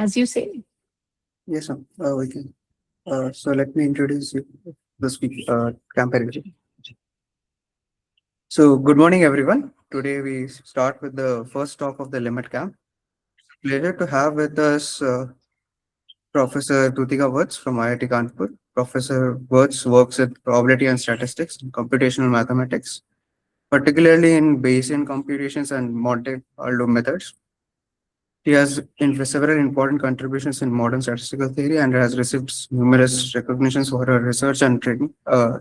as you say. Yes, ma'am. We can. So let me introduce you the campaign. So good morning, everyone. Today we start with the first talk of the limit camp. Pleasure to have with us Professor Dootika Vats from IIT Kanpur. Professor Vats works with probability and statistics and computational mathematics, particularly in Bayesian computations and Monte Carlo methods. He has several important contributions in modern statistical theory and has received numerous recognitions for her research and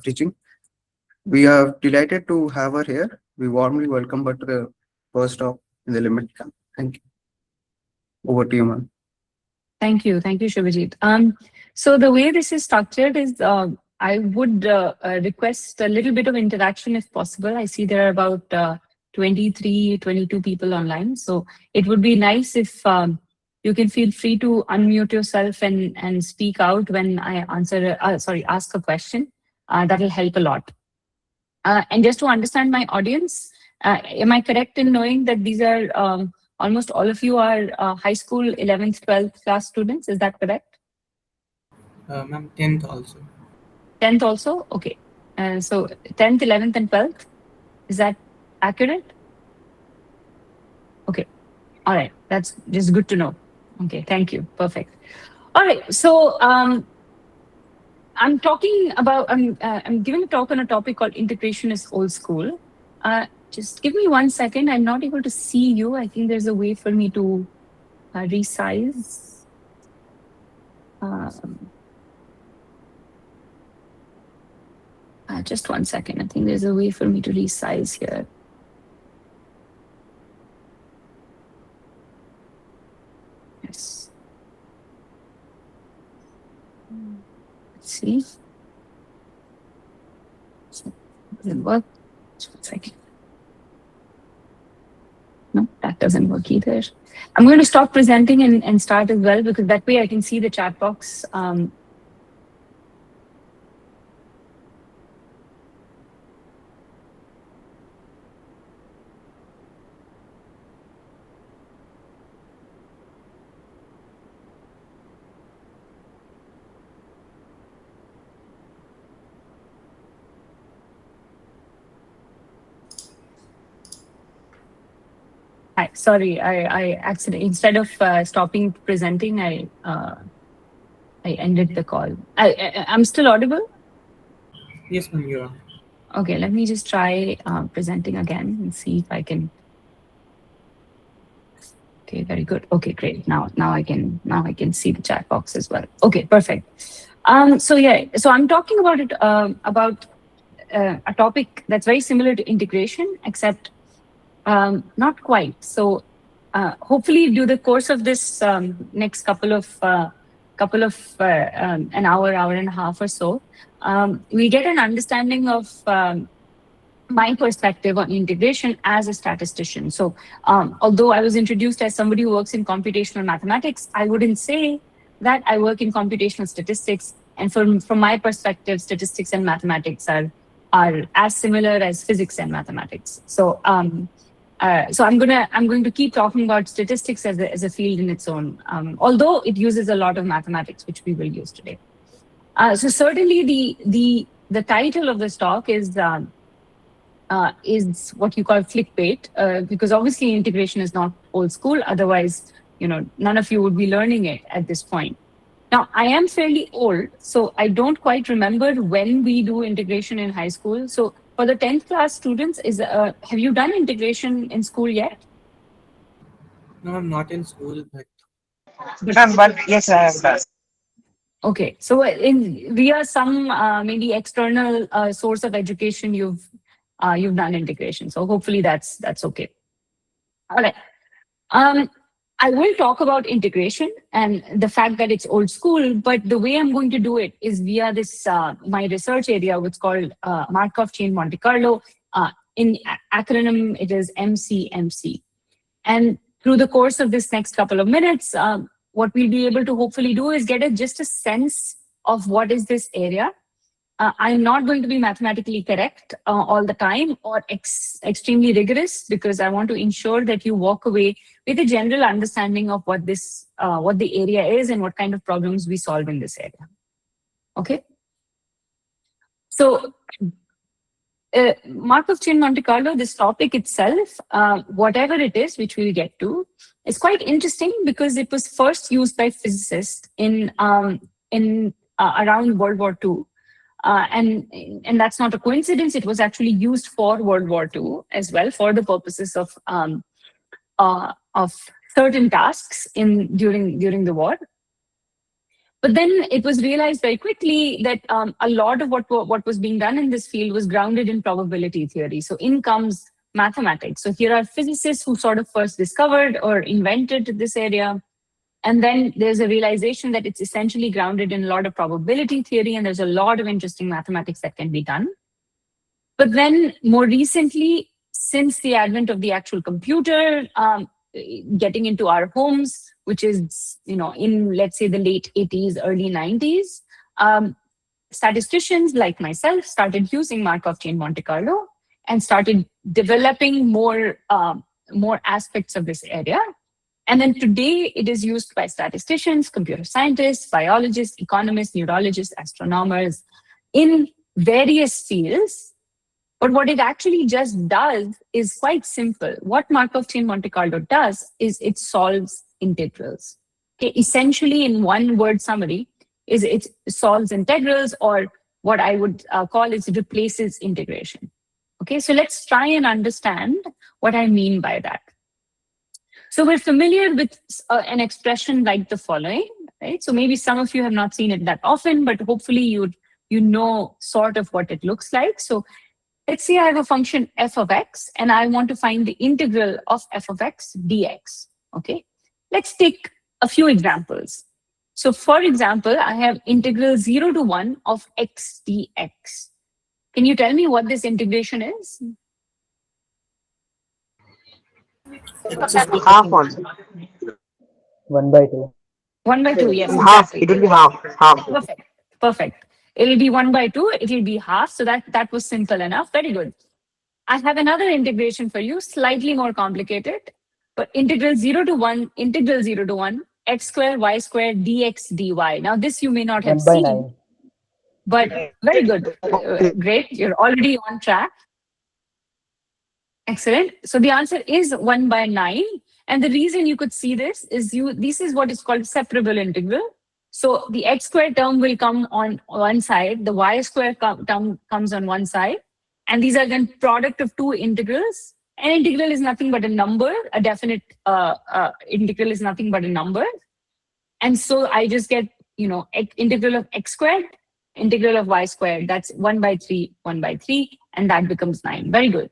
teaching. We are delighted to have her here. We warmly welcome her to the first talk in the limit camp. Thank you. Over to you, ma'am. Thank you, Shubhajit. So the way this is structured is, I would request a little bit of interaction if possible. I see there are about 23, 22 people online. So it would be nice if you can feel free to unmute yourself and speak out when I ask a question. That'll help a lot. And just to understand my audience, am I correct in knowing that these are almost all of you are high school 11th, 12th class students? Is that correct? Ma'am, 10th also. 10th also? Okay. So 10th, 11th, and 12th? Is that accurate? Okay. All right. That's just good to know. Okay. Thank you. Perfect. All right. So I'm talking about, I'm giving a talk on a topic called integration is old school. Just give me 1 second. I'm not able to see you. I think there's a way for me to resize. Just 1 second. I think there's a way for me to resize here. Yes. Let's see. Does it work? Just 1 second. No, that doesn't work either. I'm going to stop presenting and start as well, because that way I can see the chat box. Sorry, I accidentally, instead of stopping presenting, I ended the call. I'm still audible? Yes, ma'am, you are. Okay, let me just try presenting again and see if I can. Okay, very good. Okay, great. Now I can see the chat box as well. Okay, perfect. So I'm talking about it about a topic that's very similar to integration, except not quite. So hopefully, through the course of this next couple of an hour and a half or so, we get an understanding of my perspective on integration as a statistician. So although I was introduced as somebody who works in computational mathematics, I wouldn't say that I work in computational statistics. And from my perspective, statistics and mathematics are as similar as physics and mathematics. So so I'm going to keep talking about statistics as a field in its own, although it uses a lot of mathematics, which we will use today. So certainly the title of this talk is what you call clickbait, because obviously integration is not old school. Otherwise, none of you would be learning it at this point. Now, I am fairly old, so I don't quite remember when we do integration in high school. So for the 10th class students, have you done integration in school yet? No, I'm not in school, but But yes, I have done. Okay, so via some maybe external source of education, you've done integration. So hopefully that's okay. All right. I will talk about integration and the fact that it's old school, but the way I'm going to do it is via this my research area, which is called Markov Chain Monte Carlo. In acronym, it is MCMC. And through the course of this next couple of minutes, what we'll be able to hopefully do is get just a sense of what is this area. I'm not going to be mathematically correct all the time or extremely rigorous, because I want to ensure that you walk away with a general understanding of what the area is and what kind of problems we solve in this area. Okay. So Markov chain Monte Carlo, this topic itself, whatever it is, which we'll get to, is quite interesting because it was first used by physicists in around World War II. And that's not a coincidence. It was actually used for World War II as well, for the purposes of certain tasks during the war. But then it was realized very quickly that a lot of what was being done in this field was grounded in probability theory. So in comes mathematics. So here are physicists who sort of first discovered or invented this area. And then there's a realization that it's essentially grounded in a lot of probability theory, and there's a lot of interesting mathematics that can be done. But then more recently, since the advent of the actual computer, getting into our homes, which is, in, let's say, the late 80s, early 90s, statisticians like myself started using Markov chain Monte Carlo and started developing more aspects of this area. And then today it is used by statisticians, computer scientists, biologists, economists, neurologists, astronomers in various fields. But what it actually just does is quite simple. What Markov chain Monte Carlo does is it solves integrals. Okay, essentially, in one word summary, is it solves integrals, or what I would call is it replaces integration. Okay, so let's try and understand what I mean by that. So we're familiar with an expression like the following, right? So maybe some of you have not seen it that often, but hopefully you know sort of what it looks like. So let's say I have a function f of x, and I want to find the integral of f of x dx, okay? Let's take a few examples. So for example, I have integral 0 to 1 of x dx. Can you tell me what this integration is? Half also. 1/2. 1/2, yes, Half. exactly. It will be half. Perfect. It'll be 1/2, it'll be half. So that was simple enough. Very good. I have another integration for you, slightly more complicated, but integral 0 to 1, x square, y square, dx, dy. Now this you may not have seen, 1/9. but very good. Great, you're already on track. Excellent. So the answer is 1/9. And the reason you could see this is this is what is called separable integral. So the x squared term will come on one side, the y squared term comes on one side, and these are then product of two integrals. An integral is nothing but a number, a definite integral is nothing but a number. And so I just get, integral of x squared, integral of y squared, that's 1/3, 1/3, and that becomes 9. Very good.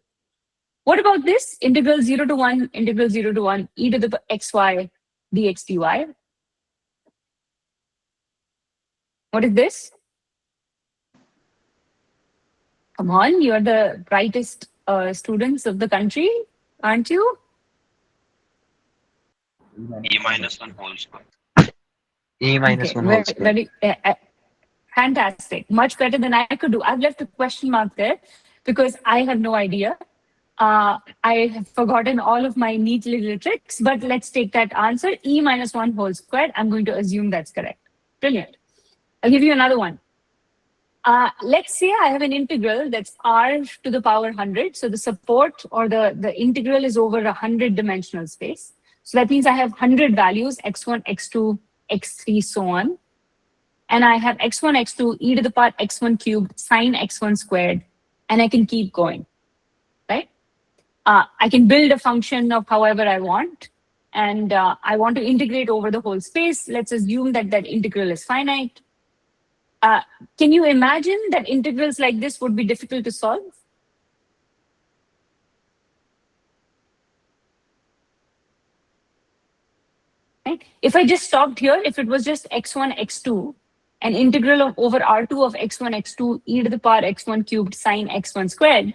What about this? Integral 0 to 1, e to the xy dx dy. What is this? Come on, you're the brightest students of the country, aren't you? E minus 1 whole square. E minus 1 whole square. Very fantastic. Much better than I could do. I've left a question mark there because I have no idea. I have forgotten all of my neat little tricks, but let's take that answer. E minus 1 whole squared. I'm going to assume that's correct. Brilliant. I'll give you another one. Let's say I have an integral that's r to the power 100. So the support or the integral is over 100 dimensional space. So that means I have 100 values, x1, x2, x3, so on. And I have x1, x2, e to the power x1 cubed, sine x1 squared, and I can keep going, right? I can build a function of however I want, and I want to integrate over the whole space. Let's assume that that integral is finite. Can you imagine that integrals like this would be difficult to solve? Right? If I just stopped here, if it was just x1, x2, an integral of over R2 of x1, x2, e to the power x1 cubed sine x1 squared,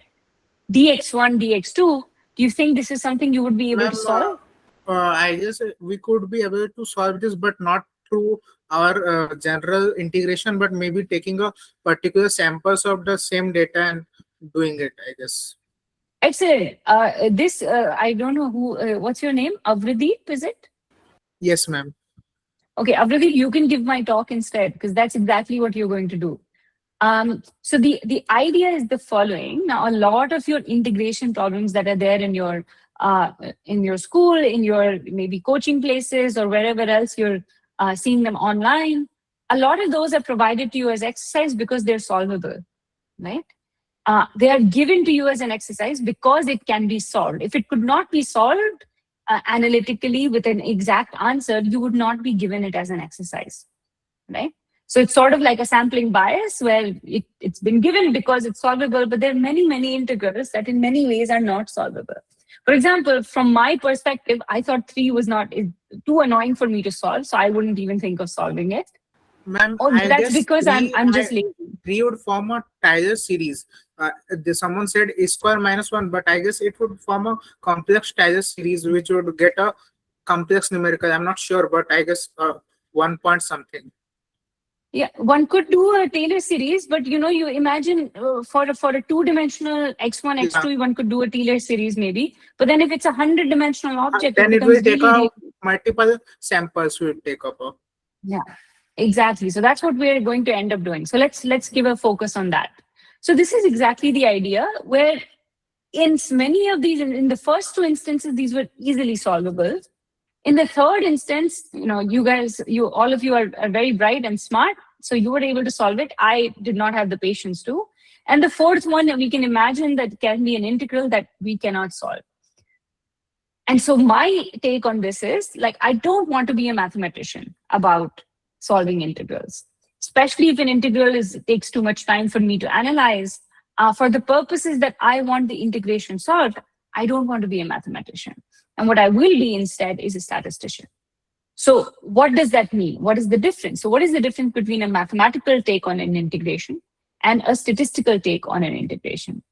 dx1, dx2, do you think this is something you would be able to solve? I guess we could be able to solve this, but not through our general integration, but maybe taking a particular samples of the same data and doing it, I guess. Excellent. I don't know who, what's your name? Avrideep, is it? Yes, ma'am. Okay, Avrideep, you can give my talk instead, because that's exactly what you're going to do. So the idea is the following. Now, a lot of your integration problems that are there in your school, in your maybe coaching places or wherever else you're seeing them online, a lot of those are provided to you as exercise because they're solvable, right? They are given to you as an exercise because it can be solved. If it could not be solved analytically with an exact answer, you would not be given it as an exercise, right? So it's sort of like a sampling bias where it's been given because it's solvable, but there are many, many integrals that in many ways are not solvable. For example, from my perspective, I thought 3 was too annoying for me to solve, so I wouldn't even think of solving it. Ma'am, that's because I'm just lazy. 3 would form a Taylor series. Someone said a square minus 1, but I guess it would form a complex Taylor series, which would get a complex numerical. I'm not sure, but I guess 1 point something. Yeah, one could do a Taylor series, but you imagine for a 2-dimensional x1, x2, one could do a Taylor series maybe. But then if it's a 100-dimensional object, then it will take really multiple samples. Will take up. Yeah, exactly. So that's what we're going to end up doing. So let's give a focus on that. So this is exactly the idea where in many of these, in the first 2 instances, these were easily solvable. In the third instance, all of you are very bright and smart, so you were able to solve it. I did not have the patience to. And the fourth one, we can imagine that can be an integral that we cannot solve. And so my take on this is, I don't want to be a mathematician about solving integrals, especially if an integral takes too much time for me to analyze. For the purposes that I want the integration solved, I don't want to be a mathematician. And what I will be instead is a statistician. So what does that mean? What is the difference? So what is the difference between a mathematical take on an integration and a statistical take on an integration?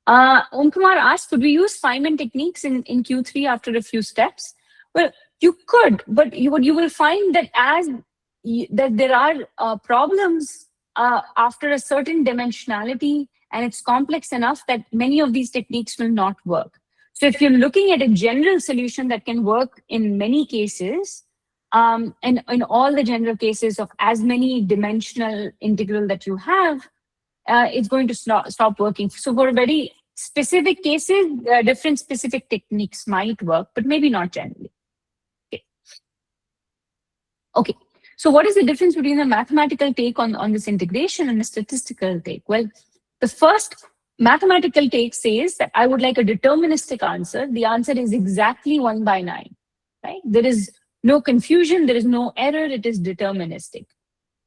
Om Kumar asked, could we use Feynman techniques in Q3 after a few steps? Well, you could, but you will find that that there are problems after a certain dimensionality, and it's complex enough that many of these techniques will not work. So if you're looking at a general solution that can work in many cases, and in all the general cases of as many dimensional integral that you have, it's going to stop working. So for very specific cases, different specific techniques might work, but maybe not generally. Okay. So what is the difference between a mathematical take on this integration and a statistical take? Well, the first mathematical take says that I would like a deterministic answer. The answer is exactly 1 by 9, right? There is no confusion, there is no error, it is deterministic.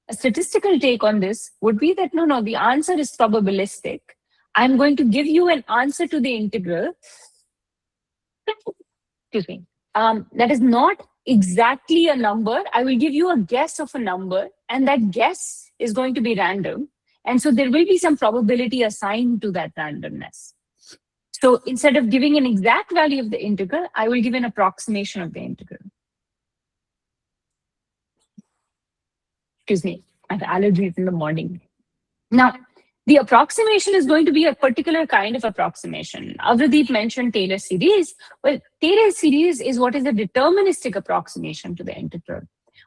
A statistical take on this would be that, no, the answer is probabilistic. I'm going to give you an answer to the integral, excuse me, that is not exactly a number. I will give you a guess of a number, and that guess is going to be random. And so there will be some probability assigned to that randomness. So instead of giving an exact value of the integral, I will give an approximation of the integral. Excuse me, I have allergies in the morning. Now, the approximation is going to be a particular kind of approximation. Avrideep mentioned Taylor series. Well, Taylor series is what is a deterministic approximation to the integral.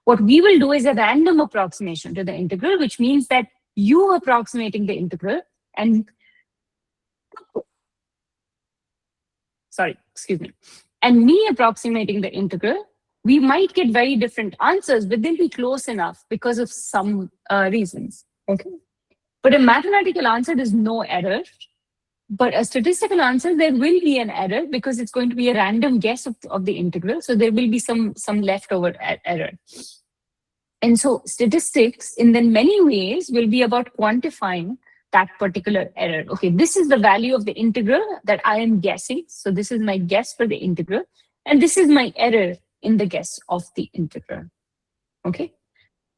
What we will do is a random approximation to the integral, which means that you approximating the integral and me approximating the integral, we might get very different answers, but they'll be close enough because of some reasons. Okay. But a mathematical answer, there's no error. But a statistical answer, there will be an error because it's going to be a random guess of the integral. So there will be some leftover error. And so statistics, in then many ways, will be about quantifying that particular error. Okay, this is the value of the integral that I am guessing. So this is my guess for the integral. And this is my error in the guess of the integral. Okay.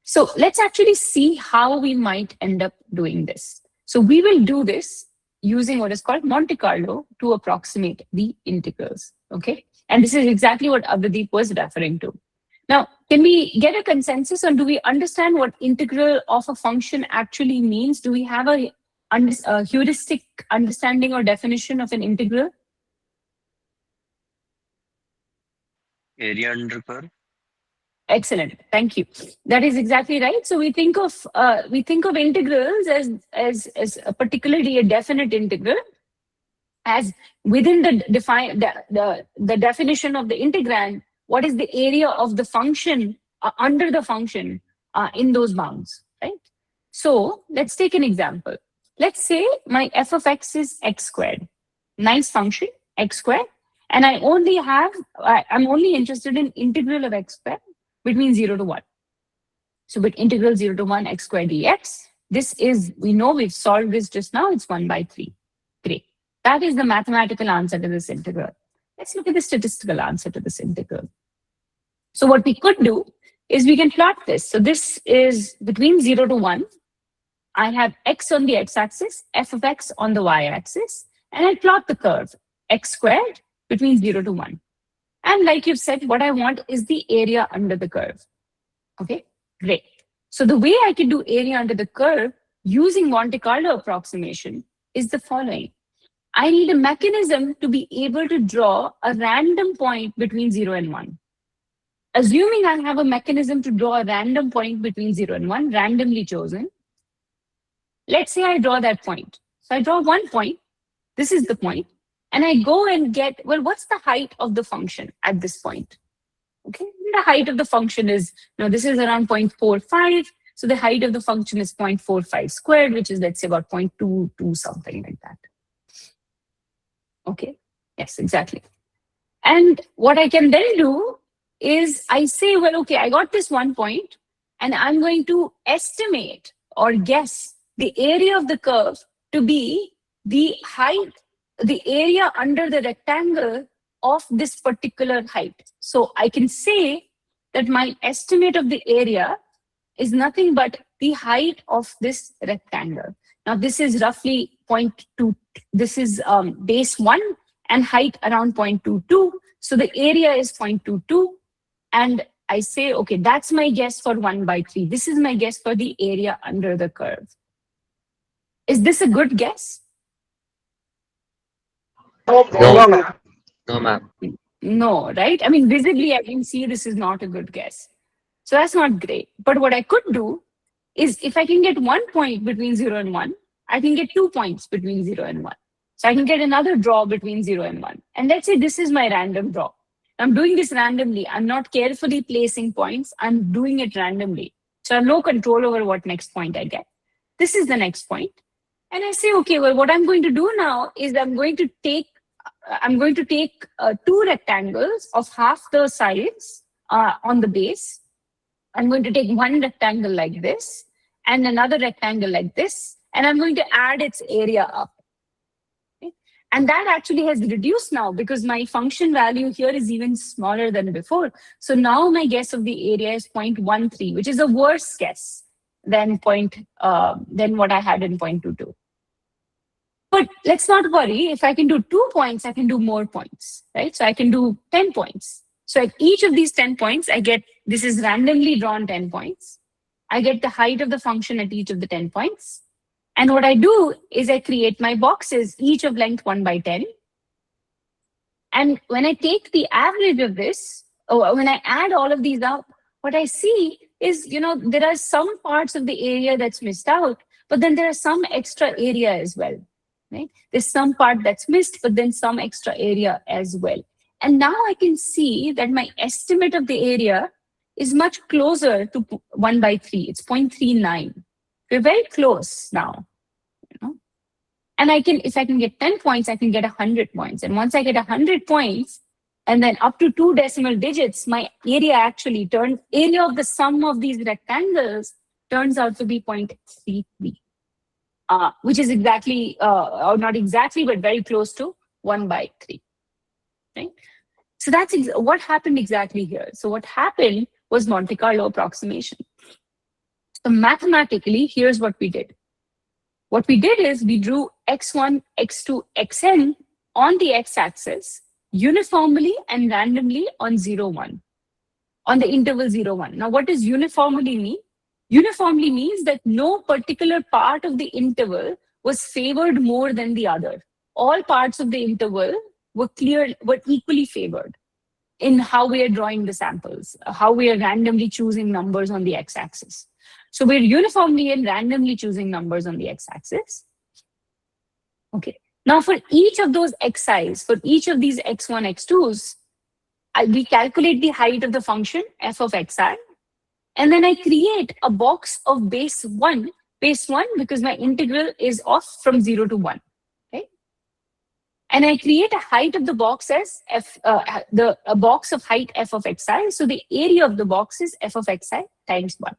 So let's actually see how we might end up doing this. So we will do this using what is called Monte Carlo to approximate the integrals. Okay. And this is exactly what Avrideep was referring to. Now, Can we get a consensus on, do we understand what integral of a function actually means? Do we have a heuristic understanding or definition of an integral? Area under curve. Excellent, thank you. That is exactly right. So we think of integrals as particularly a definite integral, as within the definition of the integrand, what is the area of the function under the function in those bounds, right? So let's take an example. Let's say my f of x is x squared. Nice function, x squared. And I'm only interested in integral of x squared between 0 to 1. So with integral 0 to 1 x squared dx, this is, we know we've solved this just now, it's 1/3. Great. That is the mathematical answer to this integral. Let's look at the statistical answer to this integral. So what we could do is we can plot this. So this is between 0 to 1. I have x on the x-axis, f of x on the y-axis, and I plot the curve, x squared between 0 to 1. And like you've said, what I want is the area under the curve. Okay, great. So the way I can do area under the curve using Monte Carlo approximation is the following. I need a mechanism to be able to draw a random point between 0 and 1. Assuming I have a mechanism to draw a random point between 0 and 1, randomly chosen, let's say I draw that point. So I draw one point, this is the point, and I go and get, well, what's the height of the function at this point? Okay, the height of the function is, this is around 0.45, so the height of the function is 0.45 squared, which is, let's say, about 0.22, something like that. Okay, yes, exactly. And what I can then do is I say, well, okay, I got this one point, and I'm going to estimate or guess the area of the curve to be the height, the area under the rectangle of this particular height. So I can say that my estimate of the area is nothing but the height of this rectangle. Now this is roughly 0.2, this is base 1 and height around 0.22. So the area is 0.22. And I say, okay, that's my guess for 1/3. This is my guess for the area under the curve. Is this a good guess? No, no, ma'am. No, right? I mean, visibly, I can see this is not a good guess. So that's not great. But what I could do is, if I can get 1 point between 0 and 1, I can get 2 points between 0 and 1. So I can get another draw between 0 and 1. And let's say this is my random draw. I'm doing this randomly. I'm not carefully placing points. I'm doing it randomly. So I have no control over what next point I get. This is the next point. And I say, okay, well, what I'm going to do now is I'm going to take 2 rectangles of half the size on the base. I'm going to take one rectangle like this and another rectangle like this, and I'm going to add its area up. Okay? And that actually has reduced now because my function value here is even smaller than before. So now my guess of the area is 0.13, which is a worse guess than what I had in 0.22. But let's not worry. If I can do 2 points, I can do more points, right? So I can do 10 points. So at each of these 10 points, I get, this is randomly drawn 10 points. I get the height of the function at each of the 10 points. And what I do is I create my boxes, each of length 1/10. And when I take the average of this, or when I add all of these up, what I see is, there are some parts of the area that's missed out, but then there are some extra area as well. Right? There's some part that's missed, but then some extra area as well. And now I can see that my estimate of the area is much closer to 1/3. It's 0.39. We're very close now. And if I can get 10 points, I can get 100 points. And once I get 100 points, and then up to 2 decimal digits, my area area of the sum of these rectangles turns out to be 0.33. Which is exactly, or not exactly, but very close to 1/3, right? So that's what happened exactly here. So what happened was Monte Carlo approximation. So mathematically, here's what we did. What we did is we drew x1, x2, xn on the x-axis uniformly and randomly on 0, 1. on the interval 0, 1. Now, what does uniformly mean? Uniformly means that no particular part of the interval was favored more than the other. All parts of the interval were equally favored in how we are drawing the samples, how we are randomly choosing numbers on the x-axis. So we're uniformly and randomly choosing numbers on the x-axis. Okay. Now for each of those xi's, for each of these x1, x2's, we calculate the height of the function f of xi, and then I create a box of base 1 because my integral is off from 0 to 1. Okay? And I create a height of the box as a box of height f of xi. So the area of the box is f of xi times 1.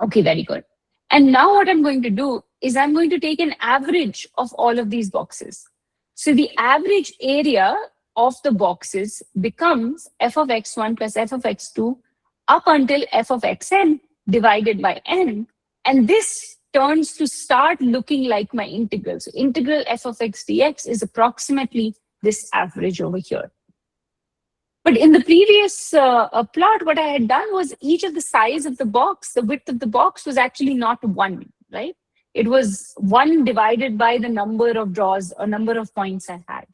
Okay, very good. And now what I'm going to do is I'm going to take an average of all of these boxes. So the average area of the boxes becomes f of x1 plus f of x2 up until f of xn divided by n. And this turns to start looking like my integral. So integral f of x dx is approximately this average over here. But in the previous plot, what I had done was each of the size of the box, the width of the box was actually not 1, right? It was 1 divided by the number of draws or number of points I had.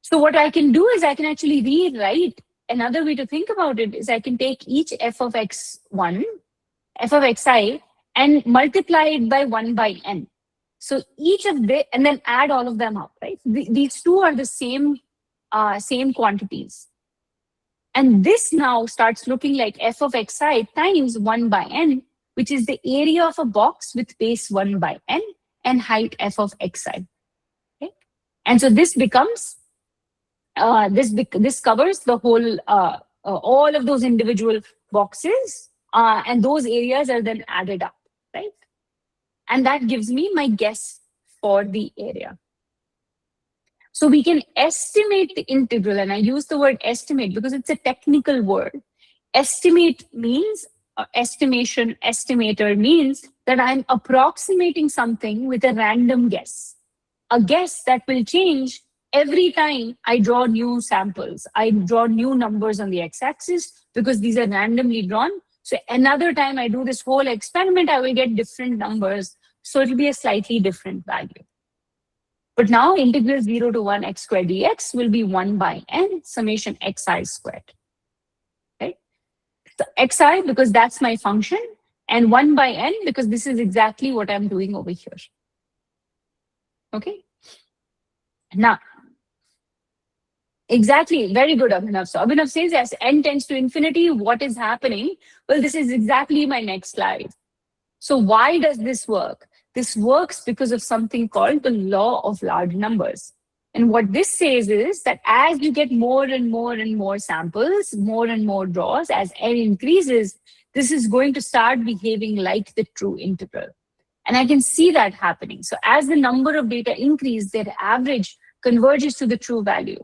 So what I can do is I can actually rewrite. Another way to think about it is I can take each f of x1, f of xi, and multiply it by 1 by n. So each of the, and then add all of them up, right? These two are the same quantities. And this now starts looking like f of xi times 1 by n, which is the area of a box with base 1 by n and height f of xi. Okay? And so this becomes, this covers the whole, all of those individual boxes, and those areas are then added up, right? And that gives me my guess for the area. So we can estimate the integral, and I use the word estimate because it's a technical word. Estimate means, estimator means that I'm approximating something with a random guess. A guess that will change every time I draw new samples. I draw new numbers on the x-axis because these are randomly drawn. So another time I do this whole experiment, I will get different numbers. So it'll be a slightly different value. But now integral 0 to 1 x squared dx will be 1 by n summation xi squared. Right? So xi because that's my function, and 1 by n because this is exactly what I'm doing over here. Okay? Now, exactly, very good, Abhinav. So Abhinav says as n tends to infinity, what is happening? Well, this is exactly my next slide. So why does this work? This works because of something called the law of large numbers. And what this says is that as you get more and more and more samples, more and more draws, as n increases, this is going to start behaving like the true integral. And I can see that happening. So as the number of data increase, their average converges to the true value.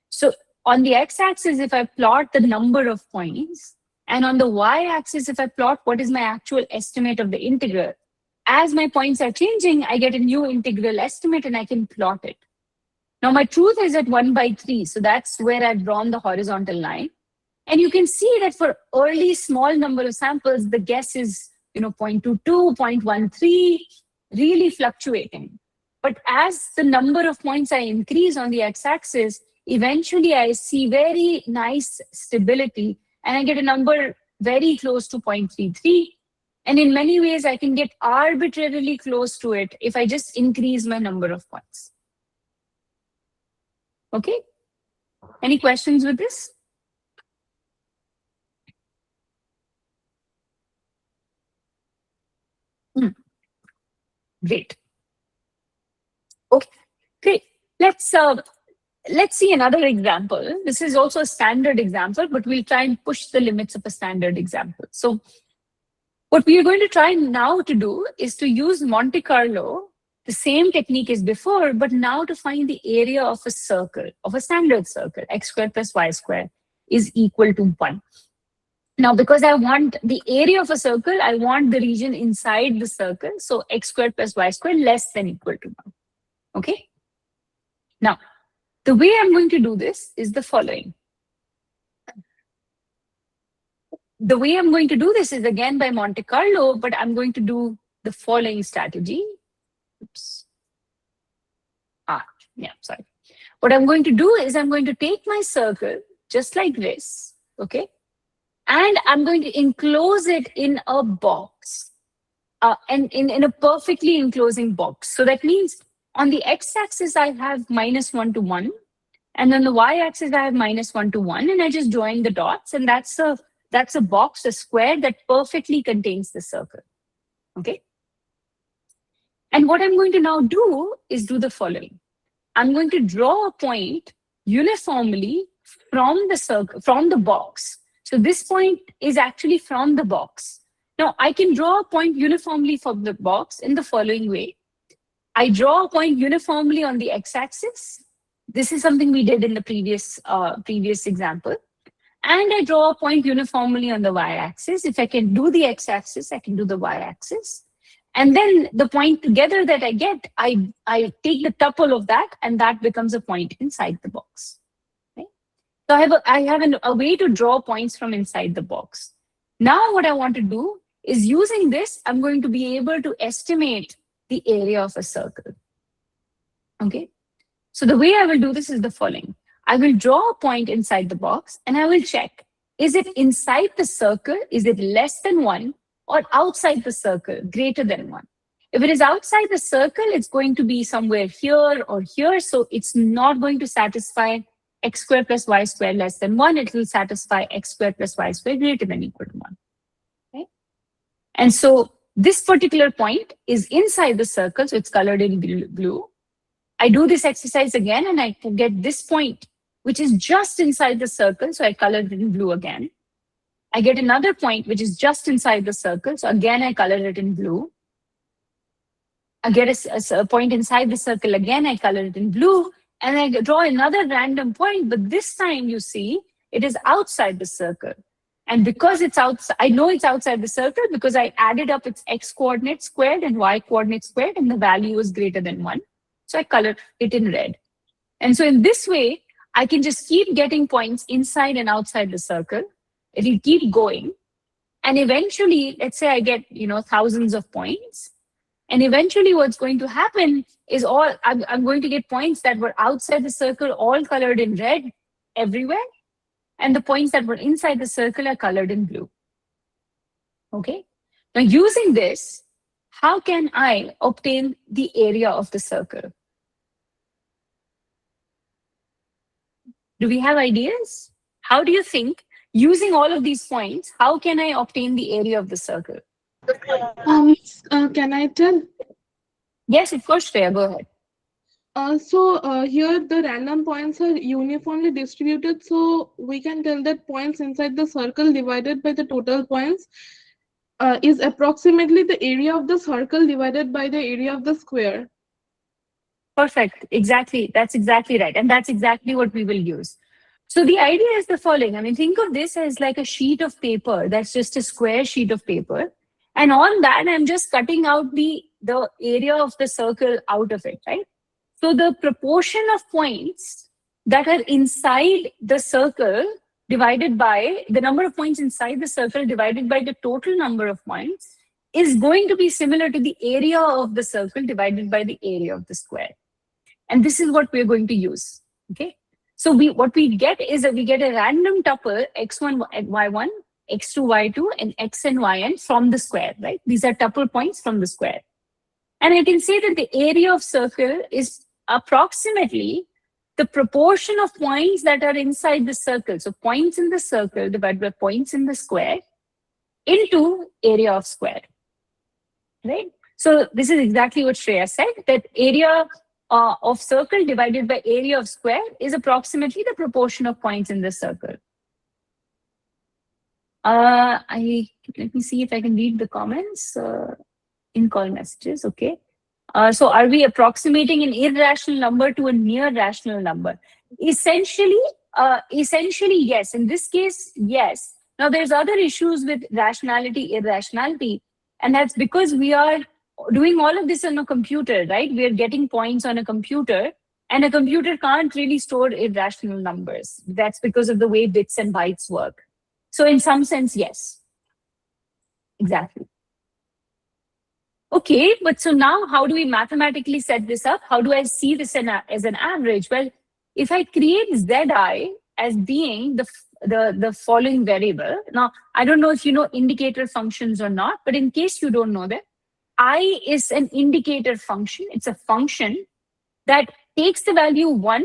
So on the x-axis, if I plot the number of points, and on the y-axis, if I plot what is my actual estimate of the integral, as my points are changing, I get a new integral estimate and I can plot it. Now my truth is at 1 by 3. So that's where I've drawn the horizontal line. And you can see that for early small number of samples, the guess is 0.22, 0.13, really fluctuating. But as the number of points I increase on the x-axis, eventually I see very nice stability and I get a number very close to 0.33. And in many ways, I can get arbitrarily close to it if I just increase my number of points. Okay? Any questions with this? Great. Okay, great. Let's see another example. This is also a standard example, but we'll try and push the limits of a standard example. So what we are going to try now to do is to use Monte Carlo, the same technique as before, but now to find the area of a circle, of a standard circle, x squared plus y squared is equal to 1. Now, because I want the area of a circle, I want the region inside the circle. So x squared plus y squared less than equal to 1. Okay? Now, the way I'm going to do this is the following. the way I'm going to do this is again by Monte Carlo, but I'm going to do the following strategy. Oops. Yeah, sorry. What I'm going to do is I'm going to take my circle just like this, okay? And I'm going to enclose it in a box, and in a perfectly enclosing box. So that means on the x-axis, I have -1 to 1. And on the y-axis, I have -1 to 1. And I just join the dots. And that's a box, a square that perfectly contains the circle, okay? And what I'm going to now do is do the following. I'm going to draw a point uniformly from the circle, from the box. So this point is actually from the box. Now I can draw a point uniformly from the box in the following way. I draw a point uniformly on the x-axis. This is something we did in the previous example. And I draw a point uniformly on the y-axis. If I can do the x-axis, I can do the y-axis. And then the point together that I get, I take the tuple of that, and that becomes a point inside the box. Okay? So I have a way to draw points from inside the box. Now what I want to do is, using this, I'm going to be able to estimate the area of a circle. Okay? So the way I will do this is the following. I will draw a point inside the box, and I will check, is it inside the circle? Is it less than 1? Or outside the circle, greater than 1. If it is outside the circle, it's going to be somewhere here or here. So it's not going to satisfy x squared plus y squared less than 1. It will satisfy x squared plus y squared greater than or equal to 1. Okay? And so this particular point is inside the circle, so it's colored in blue. I do this exercise again, and I get this point, which is just inside the circle, so I colored it in blue again. I get another point which is just inside the circle. So again, I color it in blue. I get a point inside the circle. Again, I color it in blue. And I draw another random point. But this time, you see, it is outside the circle. And because it's outside, I know it's outside the circle because I added up its x coordinate squared and y coordinate squared, and the value is greater than 1. So I colored it in red. And so in this way, I can just keep getting points inside and outside the circle. It'll keep going. And eventually, let's say I get, thousands of points. And eventually what's going to happen is I'm going to get points that were outside the circle, all colored in red everywhere. And the points that were inside the circle are colored in blue. Okay. Now using this, how can I obtain the area of the circle? Do we have ideas? How do you think, using all of these points, how can I obtain the area of the circle? Can I tell? Yes, of course, Shreya, go ahead. Here the random points are uniformly distributed, so we can tell that points inside the circle divided by the total points is approximately the area of the circle divided by the area of the square. Perfect. Exactly. That's exactly right. And that's exactly what we will use. So the idea is the following. I mean, think of this as like a sheet of paper. That's just a square sheet of paper. And on that, I'm just cutting out the area of the circle out of it, right? So the proportion of points that are inside the circle divided by the number of points inside the circle divided by the total number of points is going to be similar to the area of the circle divided by the area of the square. And this is what we're going to use, okay? So what we get is that we get a random tuple x1 and y1, x2, y2, and x and yn from the square, right? These are tuple points from the square. And I can say that the area of circle is approximately the proportion of points that are inside the circle. So points in the circle divided by points in the square into area of square, right? So this is exactly what Shreya said, that area of circle divided by area of square is approximately the proportion of points in the circle. Let me see if I can read the comments in call messages. Okay. So are we approximating an irrational number to a near rational number? Essentially, yes. In this case, yes. Now there's other issues with rationality, irrationality, and that's because we are doing all of this on a computer, right? We're getting points on a computer, and a computer can't really store irrational numbers. That's because of the way bits and bytes work. So in some sense, yes. Exactly. Okay, but so now how do we mathematically set this up? How do I see this as an average? Well, if I create Zi as being the following variable. Now, I don't know if you know indicator functions or not, but in case you don't know that, I is an indicator function. It's a function that takes the value 1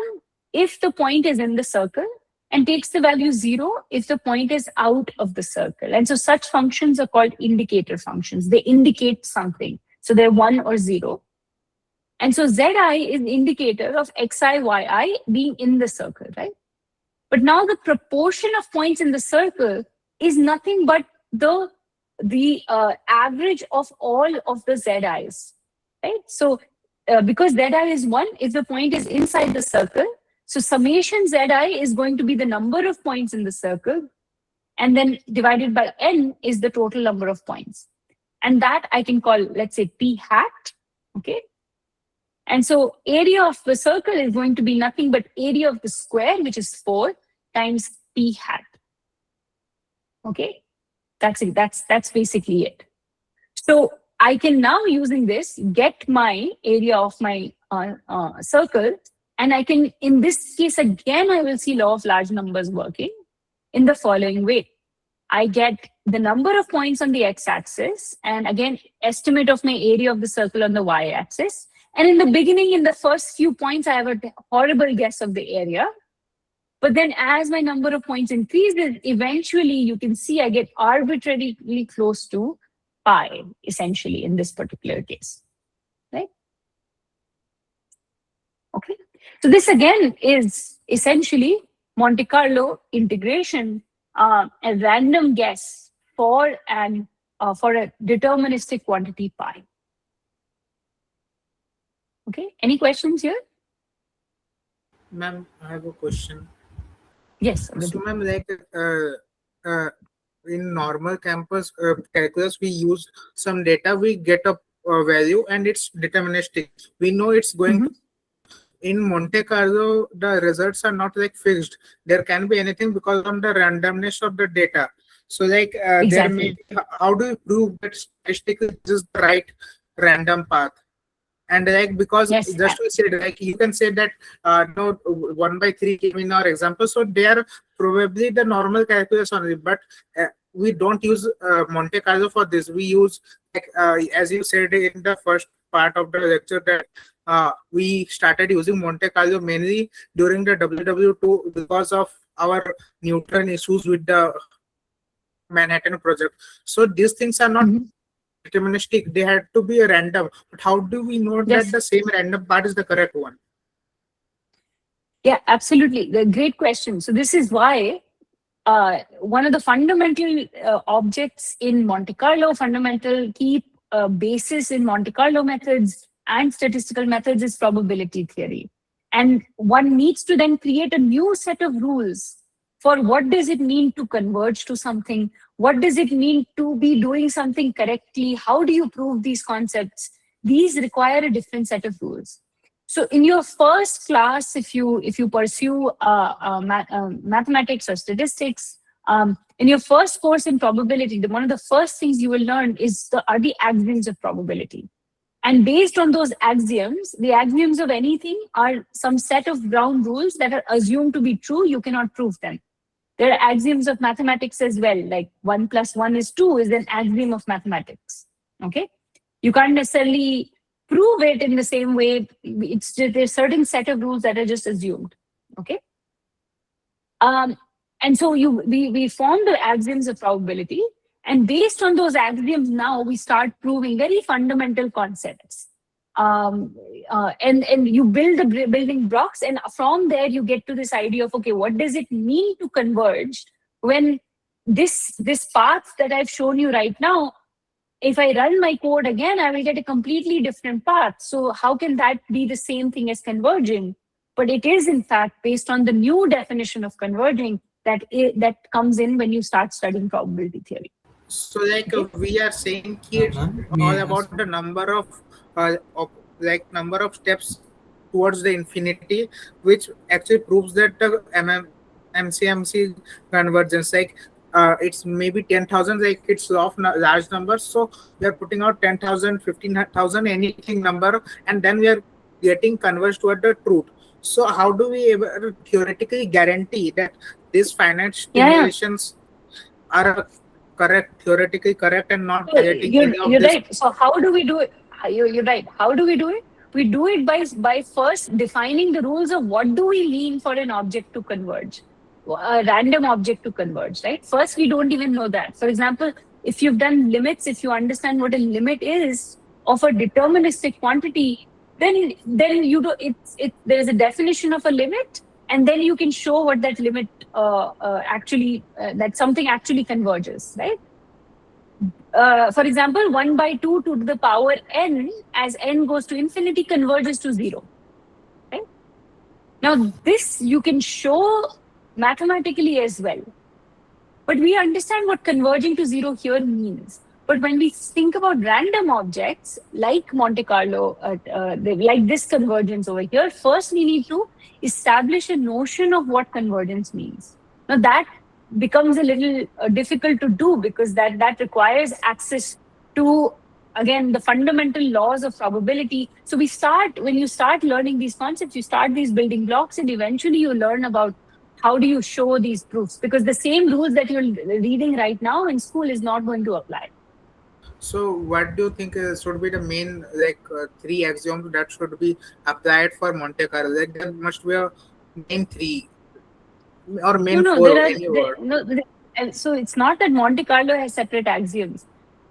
if the point is in the circle and takes the value 0 if the point is out of the circle. And so such functions are called indicator functions. They indicate something. So they're 1 or 0. And so Zi is indicator of Xi, Yi being in the circle, right? But now the proportion of points in the circle is nothing but the average of all of the Zi's, right? So because Zi is 1, if the point is inside the circle, so summation Zi is going to be the number of points in the circle, and then divided by n is the total number of points. And that I can call, let's say, p hat, okay? And so area of the circle is going to be nothing but area of the square, which is 4 times p hat. Okay, that's it. That's basically it. So I can now, using this, get my area of my circle, and I can, in this case, again, I will see law of large numbers working in the following way. I get the number of points on the x-axis, and again, estimate of my area of the circle on the y-axis. And in the beginning, in the first few points, I have a horrible guess of the area. But then as my number of points increases, eventually you can see I get arbitrarily close to pi, essentially, in this particular case, right? Okay. So this again is essentially Monte Carlo integration, a random guess for a deterministic quantity pi. Okay. Any questions here? Ma'am, I have a question. Yes. So, ma'am, like in normal campus calculus, we use some data, we get a value, and it's deterministic. We know it's going to. In Monte Carlo, the results are not like fixed. There can be anything because of the randomness of the data. So, like, there may be, how do you prove that statistically this is the right random path? And like, because just to say, like, you can say that no, 1/3 came in our example, so they are probably the normal calculus only, but we don't use Monte Carlo for this. We use, like, as you said in the first part of the lecture, that we started using Monte Carlo mainly during the WW2 because of our Newton issues with the Manhattan project. So these things are not deterministic, they had to be random. But how do we know that the same random part is the correct one? Yeah, absolutely. Great question. So this is why one of the fundamental objects in Monte Carlo, fundamental key basis in Monte Carlo methods and statistical methods is probability theory. And one needs to then create a new set of rules for what does it mean to converge to something? What does it mean to be doing something correctly? How do you prove these concepts? These require a different set of rules. So in your first class, if you pursue mathematics or statistics, in your first course in probability, one of the first things you will learn are the axioms of probability. And based on those axioms, the axioms of anything are some set of ground rules that are assumed to be true. You cannot prove them. There are axioms of mathematics as well, like 1 + 1 is 2 is an axiom of mathematics. Okay, you can't necessarily prove it in the same way. It's just, there's a certain set of rules that are just assumed. Okay, and so we form the axioms of probability, and based on those axioms, now we start proving very fundamental concepts. And you build the building blocks, and from there you get to this idea of, okay, what does it mean to converge when this path that I've shown you right now, if I run my code again, I will get a completely different path. So how can that be the same thing as converging? But it is, in fact, based on the new definition of converging that comes in when you start studying probability theory. So, like, we are saying here all about the number of number of steps towards the infinity, which actually proves that the MCMC convergence. Like, it's maybe 10,000, like it's of large numbers. So we are putting out 10,000, 15,000, anything number, and then we are getting converged toward the truth. So how do we ever theoretically guarantee that these finite Yeah, yeah. stimulations are correct, theoretically correct, and not So violating any of you're this? right. So how do we do it? You're right. How do we do it? We do it by first defining the rules of what do we mean for an object to converge, a random object to converge, right? First, we don't even know that. For example, if you've done limits, if you understand what a limit is of a deterministic quantity, then you do there is a definition of a limit, and then you can show what that limit actually that something actually converges, right? For example, 1 by 2 to the power n, as n goes to infinity, converges to 0. Right? Now, this you can show mathematically as well. But we understand what converging to 0 here means. But when we think about random objects like Monte Carlo, like this convergence over here, first we need to establish a notion of what convergence means. Now, that becomes a little difficult to do because that requires access to, again, the fundamental laws of probability. So when you start learning these concepts, you start these building blocks, and eventually you learn about how do you show these proofs, because the same rules that you're reading right now in school is not going to apply. So what do you think should be the main, like, three axioms that should be applied for Monte Carlo? Like there must be a main three or main No, four, any word. and so it's not that Monte Carlo has separate axioms.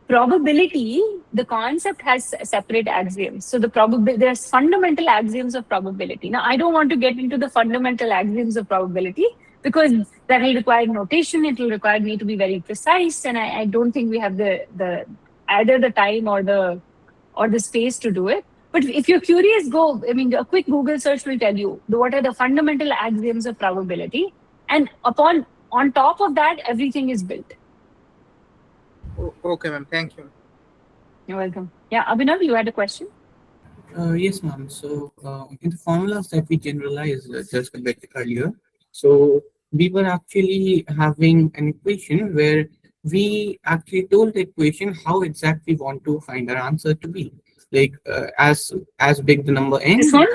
Probability, the concept has separate axioms. So there's fundamental axioms of probability. Now, I don't want to get into the fundamental axioms of probability because that will require notation. It will require me to be very precise, and I don't think we have the either the time or the space to do it. But if you're curious, a quick Google search will tell you what are the fundamental axioms of probability, and on top of that, everything is built. Okay, ma'am. Thank you. You're welcome. Yeah, Abhinav, you had a question? Yes, ma'am. So in the formulas that we generalized just a bit earlier, so we were actually having an equation where we actually told the equation how exactly we want to find our answer to be. Like as big the number n. This one?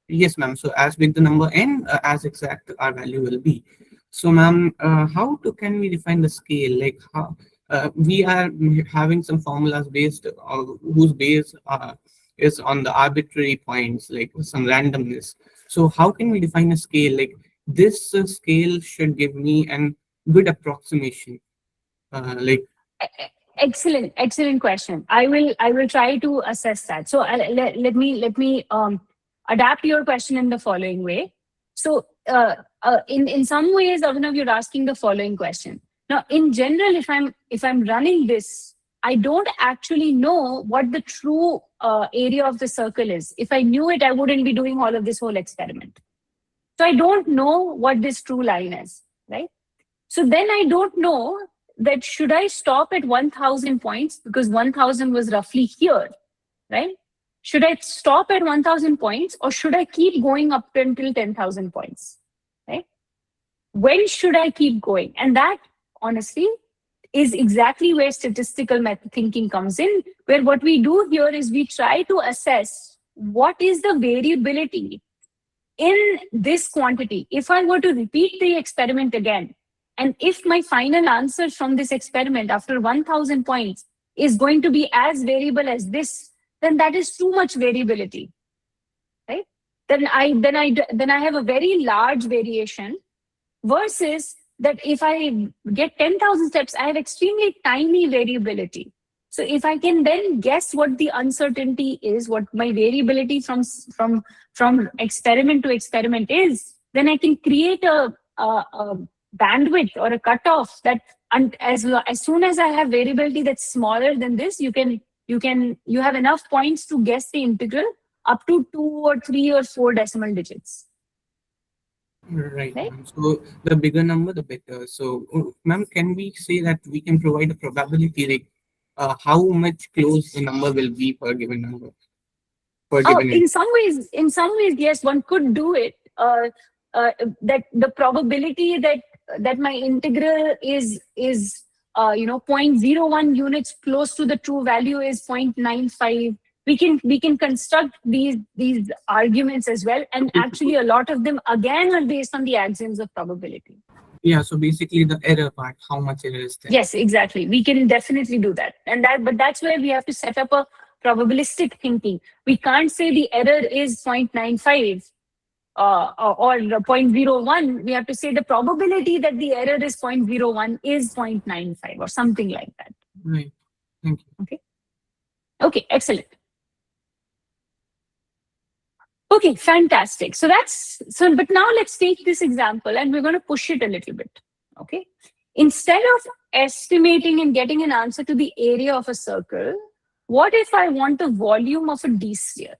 Yes, ma'am. So as big the number n, as exact our value will be. So, ma'am, can we define the scale? Like how we are having some formulas based whose base is on the arbitrary points, like some randomness. So how can we define a scale? Like this scale should give me an good approximation. Excellent question. I will try to assess that. So let me adapt your question in the following way. So in some ways, Abhinav, you're asking the following question. Now, in general, if I'm running this, I don't actually know what the true area of the circle is. If I knew it, I wouldn't be doing all of this whole experiment. So I don't know what this true line is, right? So then I don't know that should I stop at 1,000 points, because 1,000 was roughly here, right? Should I stop at 1,000 points, or should I keep going up until 10,000 points, right? When should I keep going? And that, honestly, is exactly where statistical method thinking comes in, where what we do here is we try to assess what is the variability in this quantity. If I were to repeat the experiment again, and if my final answer from this experiment after 1,000 points is going to be as variable as this, then that is too much variability, right? Then I have a very large variation, versus that if I get 10,000 steps, I have extremely tiny variability. So if I can then guess what the uncertainty is, what my variability from experiment to experiment is, then I can create a bandwidth or a cutoff that, as soon as I have variability that's smaller than this, you have enough points to guess the integral up to 2 or 3 or 4 decimal digits. Right. So the bigger number, the better. So, ma'am, can we say that we can provide a probability, like how much close the number will be per given number? In some ways, yes, one could do it. That the probability that integral is 0.01 units close to the true value is 0.95. We can construct these arguments as well, and actually a lot of them again are based on the axioms of probability. Yeah, so basically the error part, how much error is there? Yes, exactly. We can definitely do that, but that's where we have to set up a probabilistic thinking. We can't say the error is 0.95 or 0.01. We have to say the probability that the error is 0.01 is 0.95 or something like that. Right. Thank you. Okay, excellent. Okay, fantastic. But now let's take this example and we're going to push it a little bit. Okay. Instead of estimating and getting an answer to the area of a circle, what if I want the volume of a D sphere?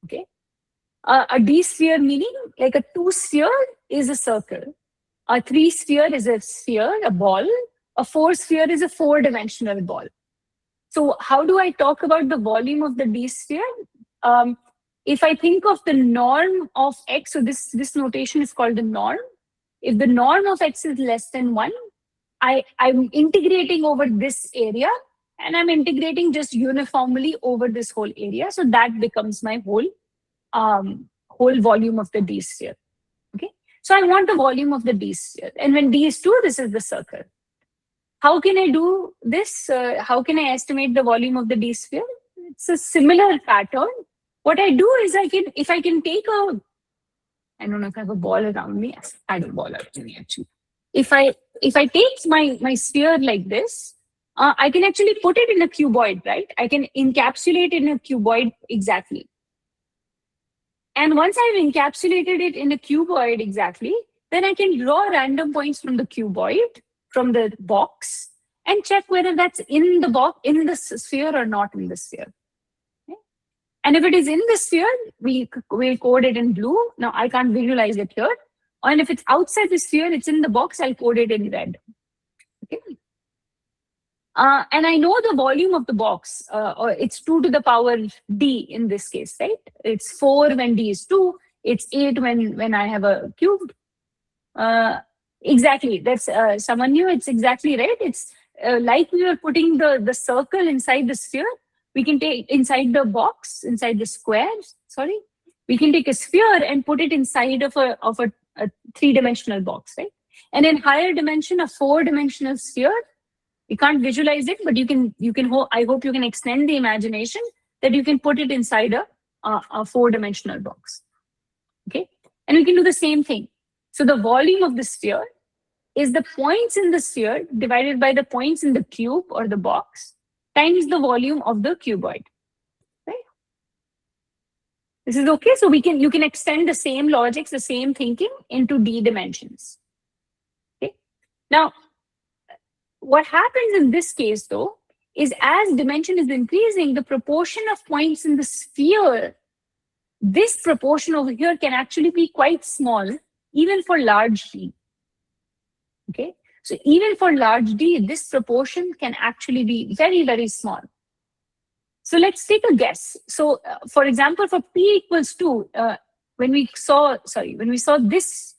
Okay. A D sphere meaning like a 2 sphere is a circle. A 3 sphere is a sphere, a ball. A 4 sphere is a 4-dimensional ball. So how do I talk about the volume of the D sphere? If I think of the norm of x, so this notation is called the norm. If the norm of x is less than 1, I'm integrating over this area, and I'm integrating just uniformly over this whole area. So that becomes my whole volume of the D sphere. Okay. So I want the volume of the D sphere. And when D is 2, this is the circle. How can I do this? How can I estimate the volume of the D sphere? It's a similar pattern. What I do is if I can take I don't know if I have a ball around me. I have a ball around me actually. If I take my sphere like this, I can actually put it in a cuboid, right? I can encapsulate it in a cuboid exactly. And once I've encapsulated it in a cuboid exactly, then I can draw random points from the cuboid, from the box, and check whether that's in the box, in the sphere or not in the sphere. And if it is in the sphere, we'll code it in blue. Now I can't visualize it here. And if it's outside the sphere, it's in the box, I'll code it in red. Okay. And I know the volume of the box, or it's 2 to the power D in this case, right? It's 4 when D is 2. It's 8 when I have a cube. Exactly. That's someone knew. It's exactly right. It's like we were putting the circle inside the sphere. We can take inside the box, inside the square. Sorry, we can take a sphere and put it inside of a 3-dimensional box, right? And in higher dimension, a 4-dimensional sphere. You can't visualize it, but you can. I hope you can extend the imagination that you can put it inside a 4-dimensional box. Okay, and we can do the same thing. So the volume of the sphere is the points in the sphere divided by the points in the cube or the box times the volume of the cuboid. Right? This is okay. So you can extend the same logics, the same thinking into D dimensions. Okay. Now, what happens in this case though is as dimension is increasing, the proportion of points in the sphere, this proportion over here can actually be quite small, even for large D. Okay. So even for large D, this proportion can actually be very, very small. So let's take a guess. So for example, for P equals 2, when we saw this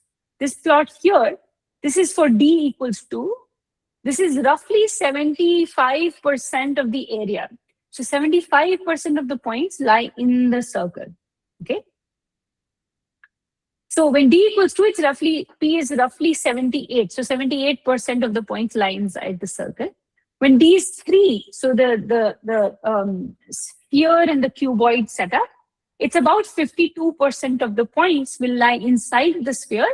plot here, this is for D equals 2. This is roughly 75% of the area. So 75% of the points lie in the circle. Okay. So when D equals 2, it's roughly, P is roughly 78. So 78% of the points lie inside the circle. When D is 3, so the sphere and the cuboid setup, it's about 52% of the points will lie inside the sphere,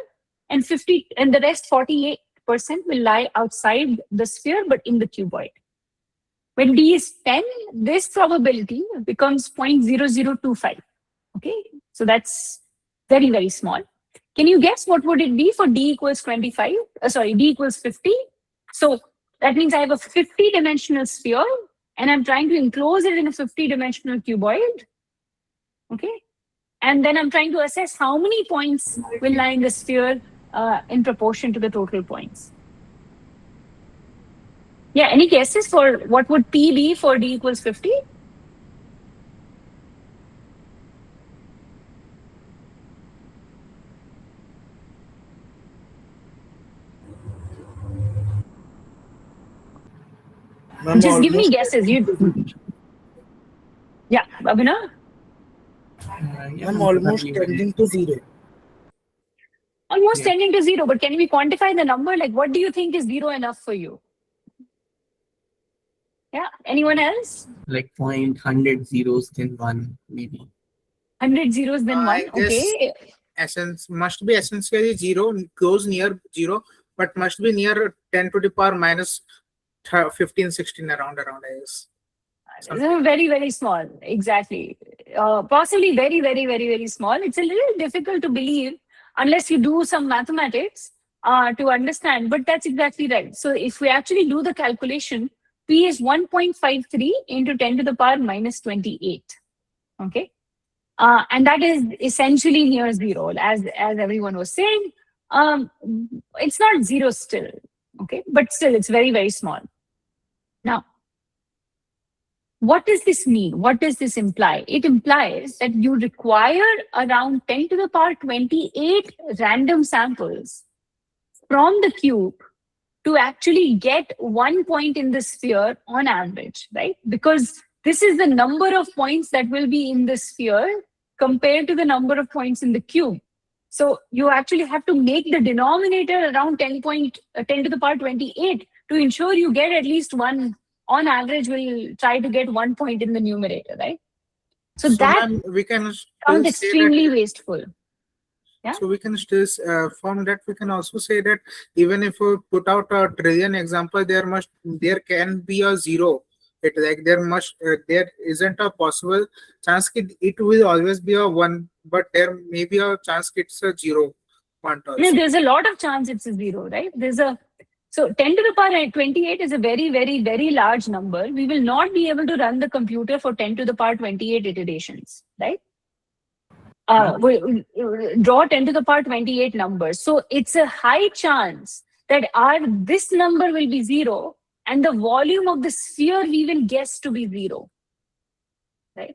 and the rest 48% will lie outside the sphere but in the cuboid. When D is 10, this probability becomes 0.0025. Okay, so that's very, very small. Can you guess what would it be for D equals 25? D equals 50. So that means I have a 50-dimensional sphere and I'm trying to enclose it in a 50-dimensional cuboid. Okay. And then I'm trying to assess how many points will lie in the sphere in proportion to the total points. Yeah, any guesses for what would P be for D equals 50? Ma'am, Just give me almost guesses. Yeah, Abhinav? Yeah, I'm ma'am, almost probably when- tending to 0. Almost Yeah. tending to 0, but can we quantify the number? Like, what do you think is 0 enough for you? Yeah, anyone else? like 100 zeros, then 1, maybe. 100 zeros, then 1, I guess okay. essence must be essentially 0, goes near 0, but must be near 10 to the power minus 15, 16 around, I guess. Very, very small, exactly. Possibly very, very, very, very small. It's a little difficult to believe unless you do some mathematics to understand, but that's exactly right. So if we actually do the calculation, P is 1.53 into 10 to the power minus 28. Okay. And that is essentially near 0, as everyone was saying. It's not 0 still, okay, but still it's very, very small. Now, what does this mean? What does this imply? It implies that you require around 10 to the power 28 random samples from the cube to actually get 1 point in the sphere on average, right? Because this is the number of points that will be in the sphere compared to the number of points in the cube. So you actually have to make the denominator around 10 to the power 28 to ensure you get at least one. On average, we'll try to get 1 point in the numerator, right? So that we can sounds extremely wasteful. Yeah. So we can still from that we can also say that even if we put out a trillion example, there can be a 0. It like there isn't a possible chance it will always be a 1, but there may be a chance it's a 0 point also. No, there's a lot of chance it's a 0, right? So 10 to the power 28 is a very, very, very large number. We will not be able to run the computer for 10 to the power 28 iterations, right? We draw 10 to the power 28 numbers. So it's a high chance that this number will be 0 and the volume of the sphere we will guess to be 0, right?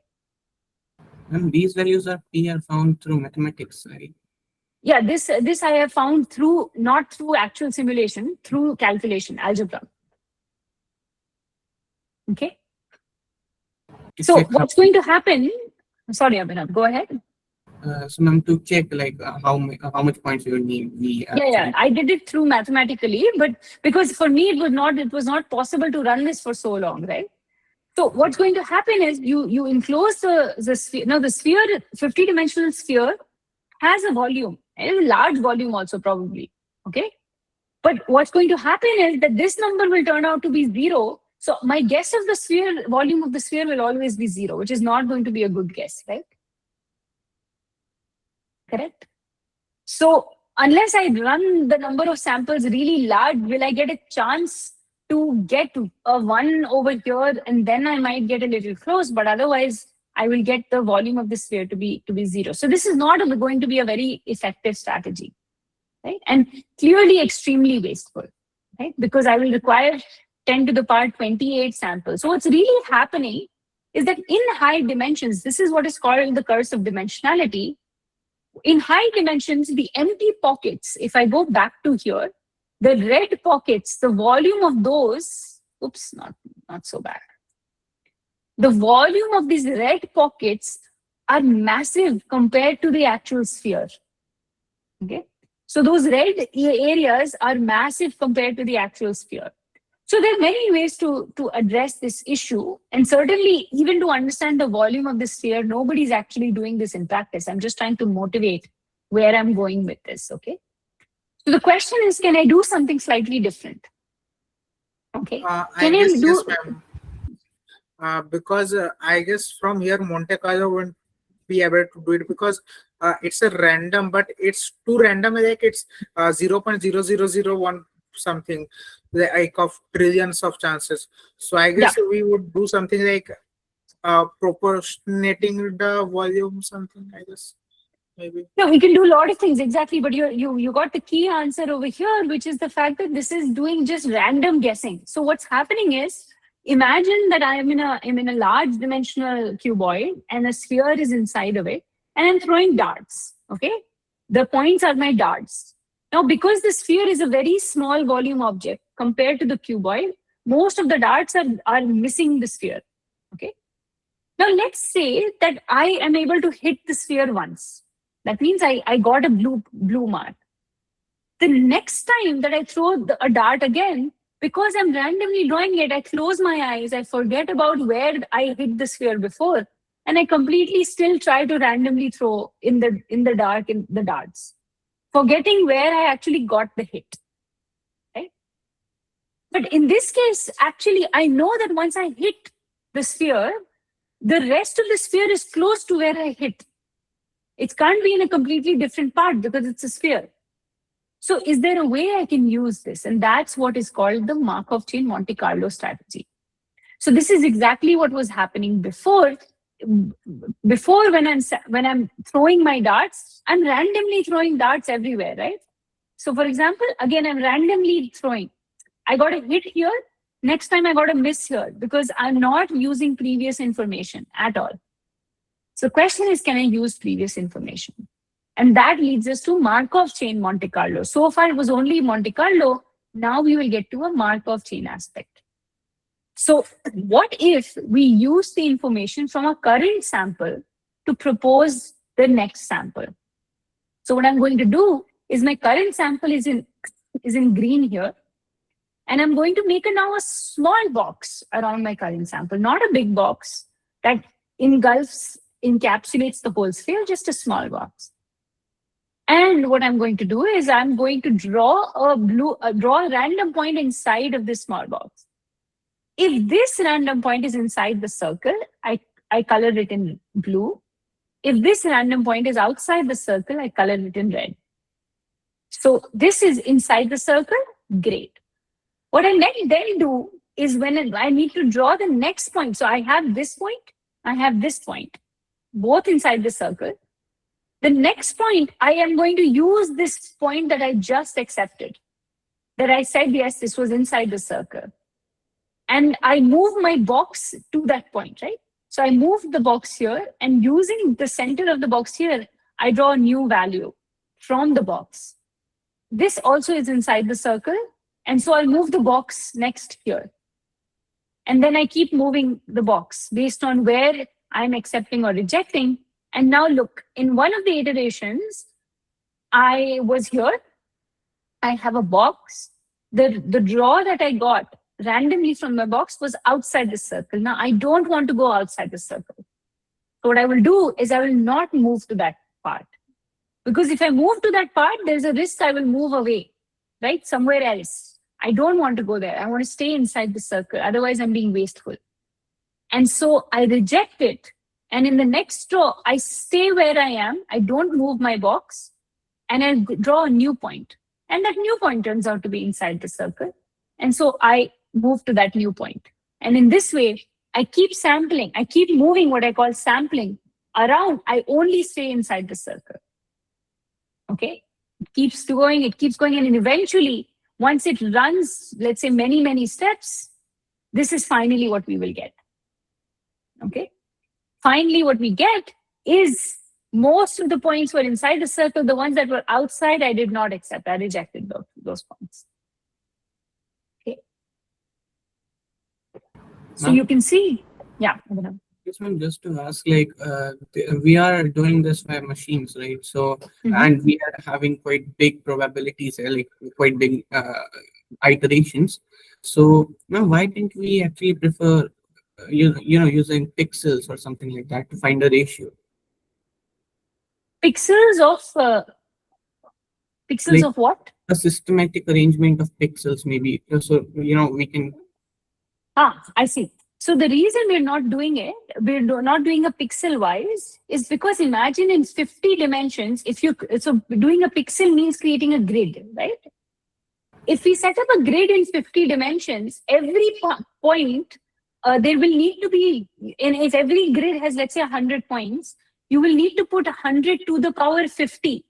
And these values are found through mathematics, right? Yeah, this I have found not through actual simulation, through calculation, algebra. Okay. So what's going to happen? Sorry, Abhinav, go ahead. So ma'am, to check like how much points you need, Yeah, I did it through mathematically, but because for me it was not possible to run this for so long, right? So what's going to happen is you enclose the sphere. Now the sphere, 50-dimensional sphere, has a volume, a large volume also probably, okay? But what's going to happen is that this number will turn out to be 0. So my guess of the sphere, volume of the sphere will always be 0, which is not going to be a good guess, right? Correct? So unless I run the number of samples really large, will I get a chance to get a 1 over here, and then I might get a little close, but otherwise I will get the volume of the sphere to be 0. So this is not going to be a very effective strategy, right? And clearly extremely wasteful, right? Because I will require 10 to the power 28 samples. So what's really happening is that in high dimensions, this is what is called the curse of dimensionality. In high dimensions, the empty pockets, if I go back to here, the red pockets, the volume of those, oops, not so bad. The volume of these red pockets are massive compared to the actual sphere. Okay, so those red areas are massive compared to the actual sphere. So there are many ways to address this issue, and certainly even to understand the volume of the sphere, nobody's actually doing this in practice. I'm just trying to motivate where I'm going with this. Okay, so the question is, can I do something slightly different? Okay, can I do? Yes, ma'am. Because I guess from here Monte Carlo won't be able to do it because it's a random, but it's too random. Like it's 0.0001 something, like of trillions of chances. So I guess we would do something like proportionating the volume, something. I guess maybe. No, we can do a lot of things, exactly. But you got the key answer over here, which is the fact that this is doing just random guessing. So what's happening is, imagine that I'm in a large dimensional cuboid and a sphere is inside of it, and I'm throwing darts. Okay, the points are my darts. Now, because the sphere is a very small volume object compared to the cuboid, most of the darts are missing the sphere. Okay. Now let's say that I am able to hit the sphere once. That means I got a blue mark. The next time that I throw a dart again, because I'm randomly drawing it, I close my eyes, I forget about where I hit the sphere before, and I completely still try to randomly throw in the dark in the darts, forgetting where I actually got the hit. Right? But in this case, actually, I know that once I hit the sphere, the rest of the sphere is close to where I hit. It can't be in a completely different part because it's a sphere. So is there a way I can use this? And that's what is called the Markov chain Monte Carlo strategy. So this is exactly what was happening before. Before, when I'm throwing my darts, I'm randomly throwing darts everywhere, right? So for example, again, I'm randomly throwing. I got a hit here. Next time I got a miss here because I'm not using previous information at all. So the question is, can I use previous information? And that leads us to Markov chain Monte Carlo. So far it was only Monte Carlo. Now we will get to a Markov chain aspect. So what if we use the information from a current sample to propose the next sample? So what I'm going to do is my current sample is in green here. And I'm going to make now a small box around my current sample, not a big box that encapsulates the whole sphere, just a small box. And what I'm going to do is I'm going to draw a random point inside of this small box. If this random point is inside the circle, I color it in blue. If this random point is outside the circle, I color it in red. So this is inside the circle, great. What I then do is when I need to draw the next point. So I have this point, I have this point, both inside the circle. The next point, I am going to use this point that I just accepted, that I said, yes, this was inside the circle. And I move my box to that point, right? So I move the box here, and using the center of the box here, I draw a new value from the box. This also is inside the circle. And so I'll move the box next here. And then I keep moving the box based on where I'm accepting or rejecting. And now look, in one of the iterations, I was here. I have a box. The draw that I got randomly from my box was outside the circle. Now, I don't want to go outside the circle. So what I will do is I will not move to that part. Because if I move to that part, there's a risk I will move away, right? Somewhere else. I don't want to go there. I want to stay inside the circle. Otherwise, I'm being wasteful. And so I reject it. And in the next draw, I stay where I am. I don't move my box. And I draw a new point. And that new point turns out to be inside the circle. And so I move to that new point. And in this way, I keep sampling. I keep moving what I call sampling around. I only stay inside the circle. Okay? It keeps going. And eventually, once it runs, let's say many, many steps, this is finally what we will get. Okay? Finally, what we get is most of the points were inside the circle. The ones that were outside, I did not accept. I rejected those points. Okay. So you can see, yeah. Yes, ma'am, just to ask, like, we are doing this by machines, right? So, and we are having quite big probabilities, like quite big iterations. So, now why didn't we actually prefer, using pixels or something like that to find a ratio? Pixels Like, of what? a systematic arrangement of pixels, maybe. So, we can. I see. So the reason we're not doing it, we're not doing a pixel wise, is because imagine in 50 dimensions, so doing a pixel means creating a grid, right? If we set up a grid in 50 dimensions, every point, there will need to be, if every grid has, let's say 100 points, you will need to put 100 to the power 50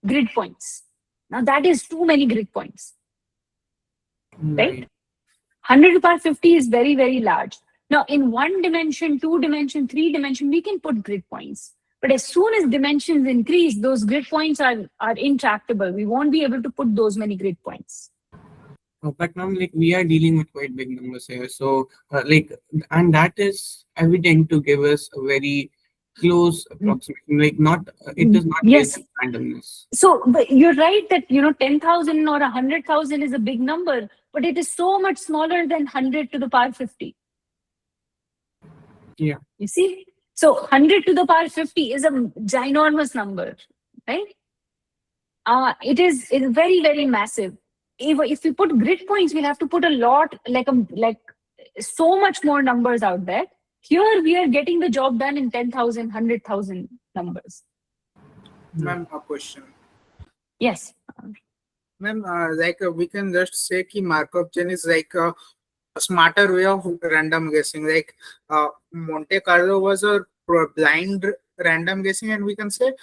grid points. Now that is too many grid points, right? 100 to the power 50 is very, very large. Now, in 1 dimension, 2 dimension, 3 dimension, we can put grid points. But as soon as dimensions increase, those grid points are intractable. We won't be able to put those many grid points. But ma'am, like we are dealing with quite big numbers here. So and that is evident to give us a very close approximation. Like not, it is not based Yes. on randomness. So but you're right that 10,000 or 100,000 is a big number, but it is so much smaller than 100 to the power 50. Yeah. You see? So 100 to the power 50 is a ginormous number, right? It's very, very massive. If we put grid points, we'll have to put a lot, like so much more numbers out there. Here we are getting the job done in 10,000, 100,000 numbers. Ma'am, a question. Yes. Ma'am, we can just say कि Markov chain is like a smarter way of random guessing. Like Monte Carlo was a blind random guessing, and we can say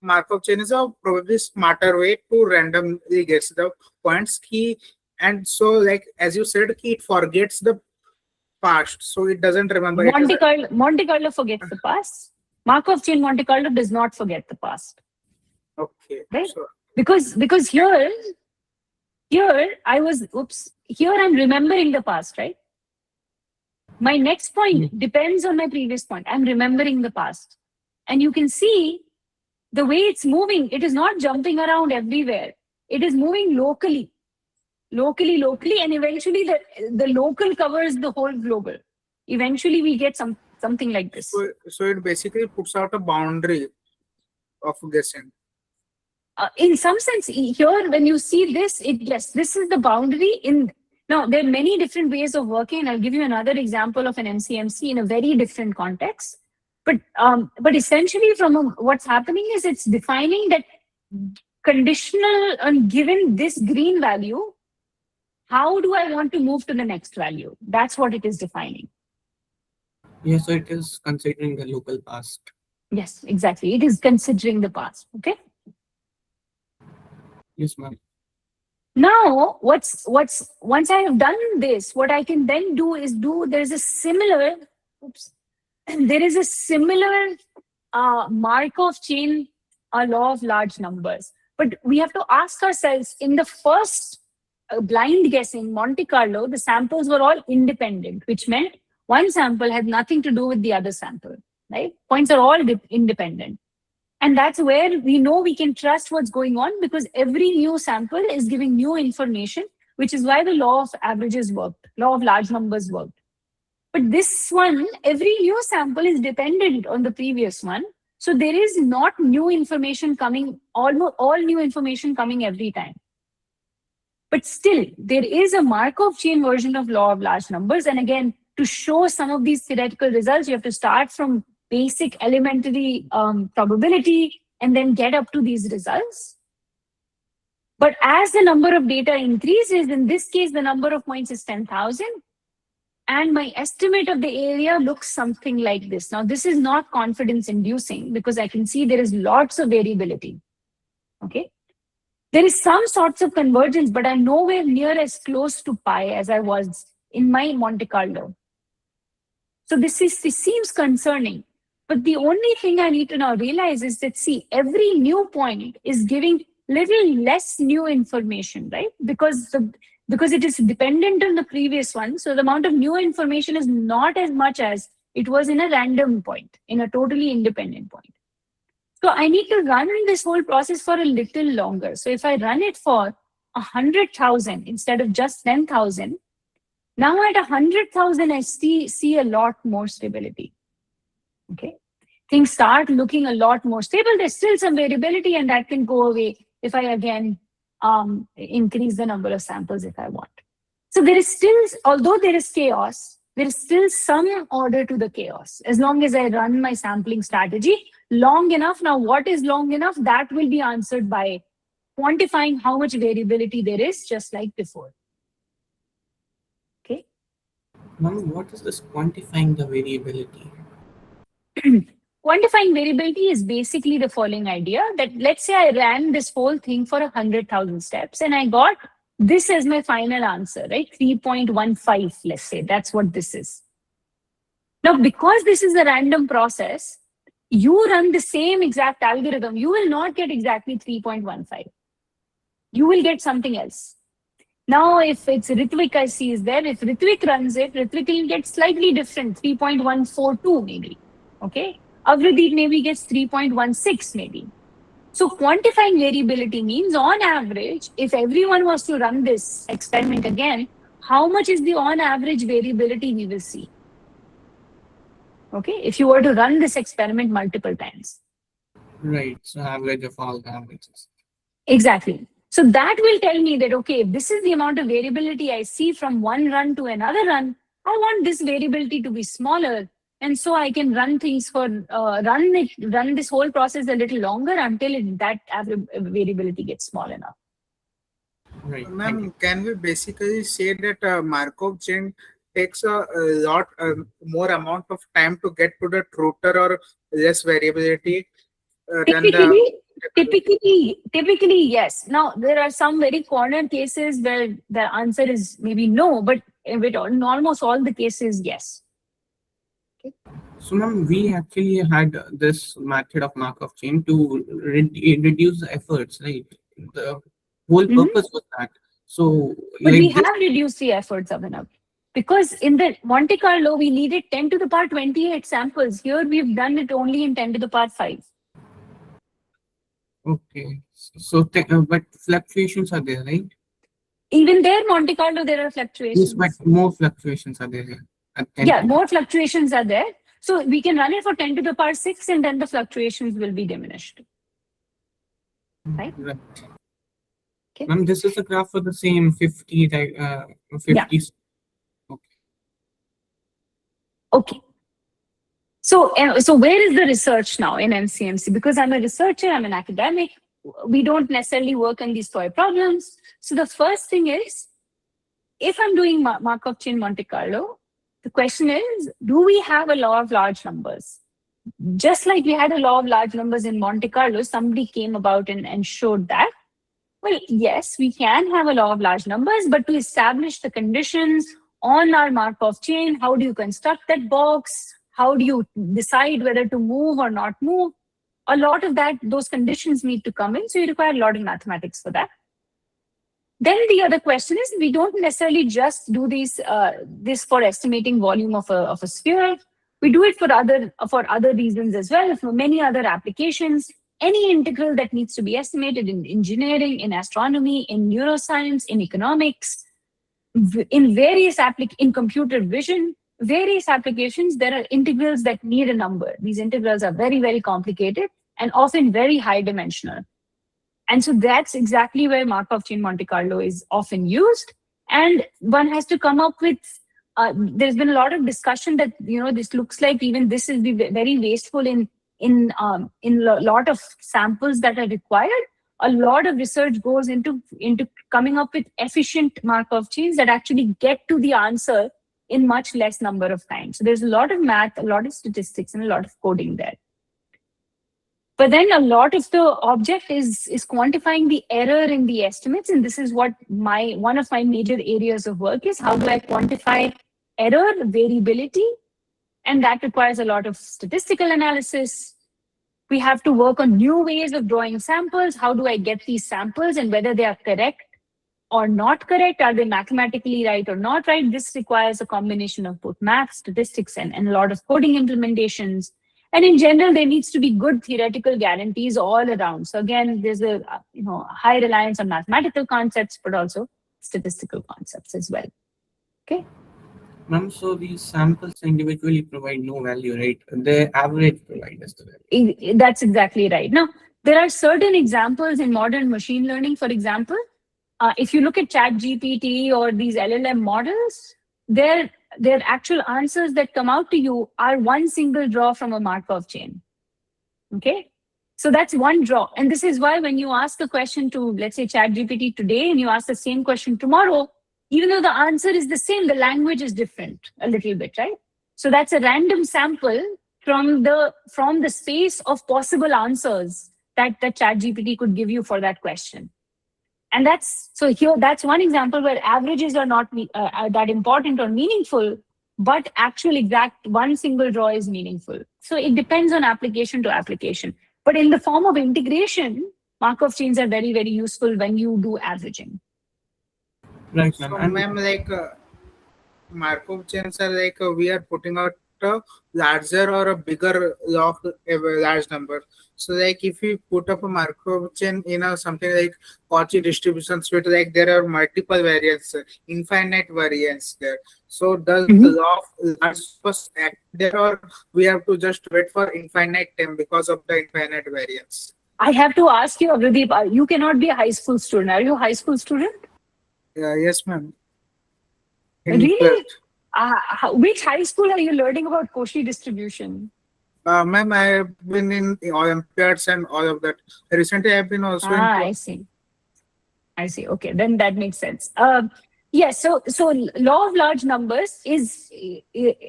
Markov chain is a probably smarter way to randomly guess the points key. And so, like as you said, it forgets the past, so it doesn't remember. Monte Carlo forgets the past. Markov chain Monte Carlo does not forget the past. Okay. Right? So, because here I'm remembering the past, right? My next point depends on my previous point. I'm remembering the past. And you can see the way it's moving, it is not jumping around everywhere. It is moving locally, and eventually the local covers the whole global. Eventually we get something like this. so it basically puts out a boundary of guessing. In some sense, here when you see this, yes, this is the boundary. Now there are many different ways of working. I'll give you another example of an MCMC in a very different context. But essentially, what's happening is it's defining that conditional on given this green value, how do I want to move to the next value? That's what it is defining. Yeah, so it is considering the local past. Yes, exactly. It is considering the past. Okay. Yes, ma'am. Now, once I have done this, what I can then do is there's a similar Markov chain, a law of large numbers. But we have to ask ourselves, in the first blind guessing, Monte Carlo, the samples were all independent, which meant one sample had nothing to do with the other sample, right? Points are all independent. And that's where we know we can trust what's going on, because every new sample is giving new information, which is why the law of averages worked, law of large numbers worked. But this one, every new sample is dependent on the previous one. So there is not new information coming, almost all new information coming every time. But still, there is a Markov chain version of law of large numbers. And again, to show some of these theoretical results, you have to start from basic elementary probability and then get up to these results. But as the number of data increases, in this case, the number of points is 10,000. And my estimate of the area looks something like this. Now, this is not confidence inducing because I can see there is lots of variability. Okay. There is some sorts of convergence, but I'm nowhere near as close to pi as I was in my Monte Carlo. So this seems concerning. But the only thing I need to now realize is that, see, every new point is giving little less new information, right? Because it is dependent on the previous one. So the amount of new information is not as much as it was in a random point, in a totally independent point. So I need to run this whole process for a little longer. So if I run it for 100,000 instead of just 10,000, now at 100,000, I see a lot more stability. Okay, things start looking a lot more stable. There's still some variability, and that can go away if I again increase the number of samples if I want. So there is still, although there is chaos, there is still some order to the chaos as long as I run my sampling strategy long enough. Now, what is long enough? That will be answered by quantifying how much variability there is, just like before. Okay. Ma'am, what is this quantifying the variability? Quantifying variability is basically the following idea that, let's say I ran this whole thing for 100,000 steps and I got this as my final answer, right? 3.15, let's say. That's what this is. Now, because this is a random process, you run the same exact algorithm, you will not get exactly 3.15. You will get something else. Now, if it's Ritvik I see is there, if Ritvik runs it, Ritvik will get slightly different, 3.142 maybe. Okay. Avrideep maybe gets 3.16 maybe. So quantifying variability means on average, if everyone was to run this experiment again, how much is the on average variability we will see? Okay, if you were to run this experiment multiple times. Right. So average of all the averages. Exactly. So that will tell me that, okay, if this is the amount of variability I see from one run to another run, I want this variability to be smaller. And so I can run things for, run this whole process a little longer until that variability gets small enough. Right. Thank you. Ma'am, can we basically say that Markov chain takes a lot more amount of time to get to the truther or less variability than the Typically, yes. Now, there are some very corner cases where the answer is maybe no, but in almost all the cases, yes. So, ma'am, we actually had this method of Markov chain to reduce the efforts, right? The whole purpose was that. So, But like we this, have reduced the efforts, Abhinav. Because in the Monte Carlo, we needed 10 to the power 28 samples. Here, we've done it only in 10 to the power 5. okay. So, but fluctuations are there, right? Even there, Monte Carlo, there are Yes, fluctuations. but more fluctuations are there here. At 10 Yeah, more fluctuations are there. So we can run it for 10 to the power 6 and then the fluctuations will be diminished. Right? Right. Okay. Ma'am, this is a graph for the same 50, 50. Yeah. Okay. Okay. So where is the research now in MCMC? Because I'm a researcher, I'm an academic. We don't necessarily work on these toy problems. So the first thing is, if I'm doing Markov chain Monte Carlo, the question is, do we have a law of large numbers? Just like we had a law of large numbers in Monte Carlo, somebody came about and showed that. Well, yes, we can have a law of large numbers, but to establish the conditions on our Markov chain, how do you construct that box? How do you decide whether to move or not move? A lot of that, those conditions need to come in. So you require a lot of mathematics for that. Then the other question is, we don't necessarily just do this for estimating volume of a sphere. We do it for other reasons as well, for many other applications. Any integral that needs to be estimated in engineering, in astronomy, in neuroscience, in economics, in in computer vision, various applications, there are integrals that need a number. These integrals are very, very complicated and often very high dimensional. And so that's exactly where Markov chain Monte Carlo is often used. And one has to come up with, there's been a lot of discussion that, this looks like even this is very wasteful in a lot of samples that are required. A lot of research goes into coming up with efficient Markov chains that actually get to the answer in much less number of times. So there's a lot of math, a lot of statistics, and a lot of coding there. But then a lot of the object is quantifying the error in the estimates. And this is what one of my major areas of work is. How do I quantify error, variability? And that requires a lot of statistical analysis. We have to work on new ways of drawing samples. How do I get these samples and whether they are correct or not correct? Are they mathematically right or not right? This requires a combination of both math, statistics, and a lot of coding implementations. And in general, there needs to be good theoretical guarantees all around. So again, there's a high reliance on mathematical concepts, but also statistical concepts as well. Okay. Ma'am, so these samples individually provide no value, right? The average provides us the value. That's exactly right. Now, there are certain examples in modern machine learning, for example. If you look at ChatGPT or these LLM models, their actual answers that come out to you are one single draw from a Markov chain. Okay? So that's one draw. And this is why when you ask a question to, let's say, ChatGPT today, and you ask the same question tomorrow, even though the answer is the same, the language is different a little bit, right? So that's a random sample from the space of possible answers that ChatGPT could give you for that question. And that's one example where averages are not that important or meaningful, but actual exact one single draw is meaningful. So it depends on application to application. But in the form of integration, Markov chains are very, very useful when you do averaging. Right, ma'am. So, And ma'am, like Markov chains are like we are putting out a larger or a bigger log of a large number. So, like if we put up a Markov chain in a something like Cauchy distributions with like there are multiple variants, infinite variants there. So, does the Mhm. law of large numbers act there, or we have to just wait for infinite time because of the infinite variance? I have to ask you, Avradeep, you cannot be a high school student. Are you a high school student? Yeah, yes, ma'am. In Really? 12th. Which high school are you learning about Cauchy distribution? Ma'am, I have been in Olympiads and all of that. Recently, I have been also in. I see. I see. Okay, then that makes sense. Yes. So law of large numbers is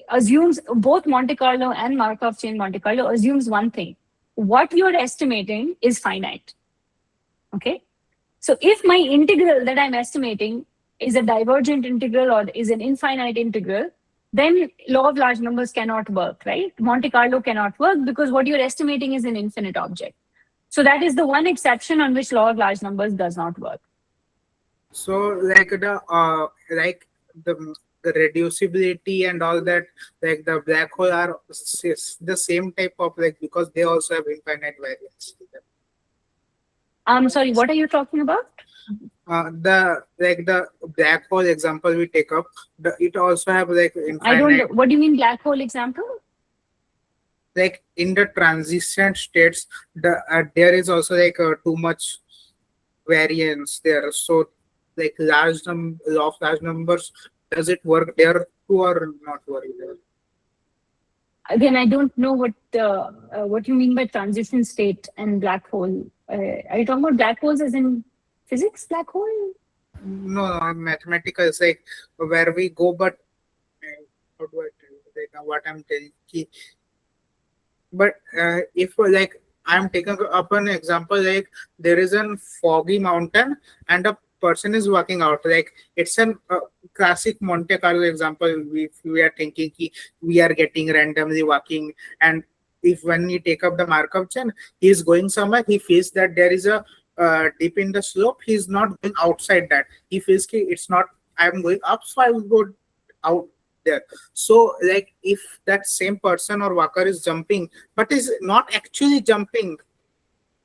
assumes both Monte Carlo and Markov chain Monte Carlo assumes one thing: what you're estimating is finite. Okay. So if my integral that I'm estimating is a divergent integral or is an infinite integral, then law of large numbers cannot work, right? Monte Carlo cannot work because what you're estimating is an infinite object. So that is the one exception on which law of large numbers does not work. So like the reducibility and all that, like the black hole are the same type of like because they also have infinite variance. I'm sorry, what are you talking about? The black hole example we take up, it also have like infinite. I don't know. What do you mean black hole example? Like in the transition states, there is also like too much variance there. So like law of large numbers, does it work there too or not work there? Again, I don't know what you mean by transition state and black hole. Are you talking about black holes as in physics black hole? No, mathematical is like where we go, but how do I tell you? Like what I'm telling you? But if like I'm taking up an example, like there is a foggy mountain and a person is walking out. Like it's a classic Monte Carlo example. If we are thinking we are getting randomly walking, and if when we take up the Markov chain, he is going somewhere. He feels that there is a dip in the slope. He's not going outside that. He feels it's not. I'm going up, so I will go out there. So like if that same person or walker is jumping but is not actually jumping,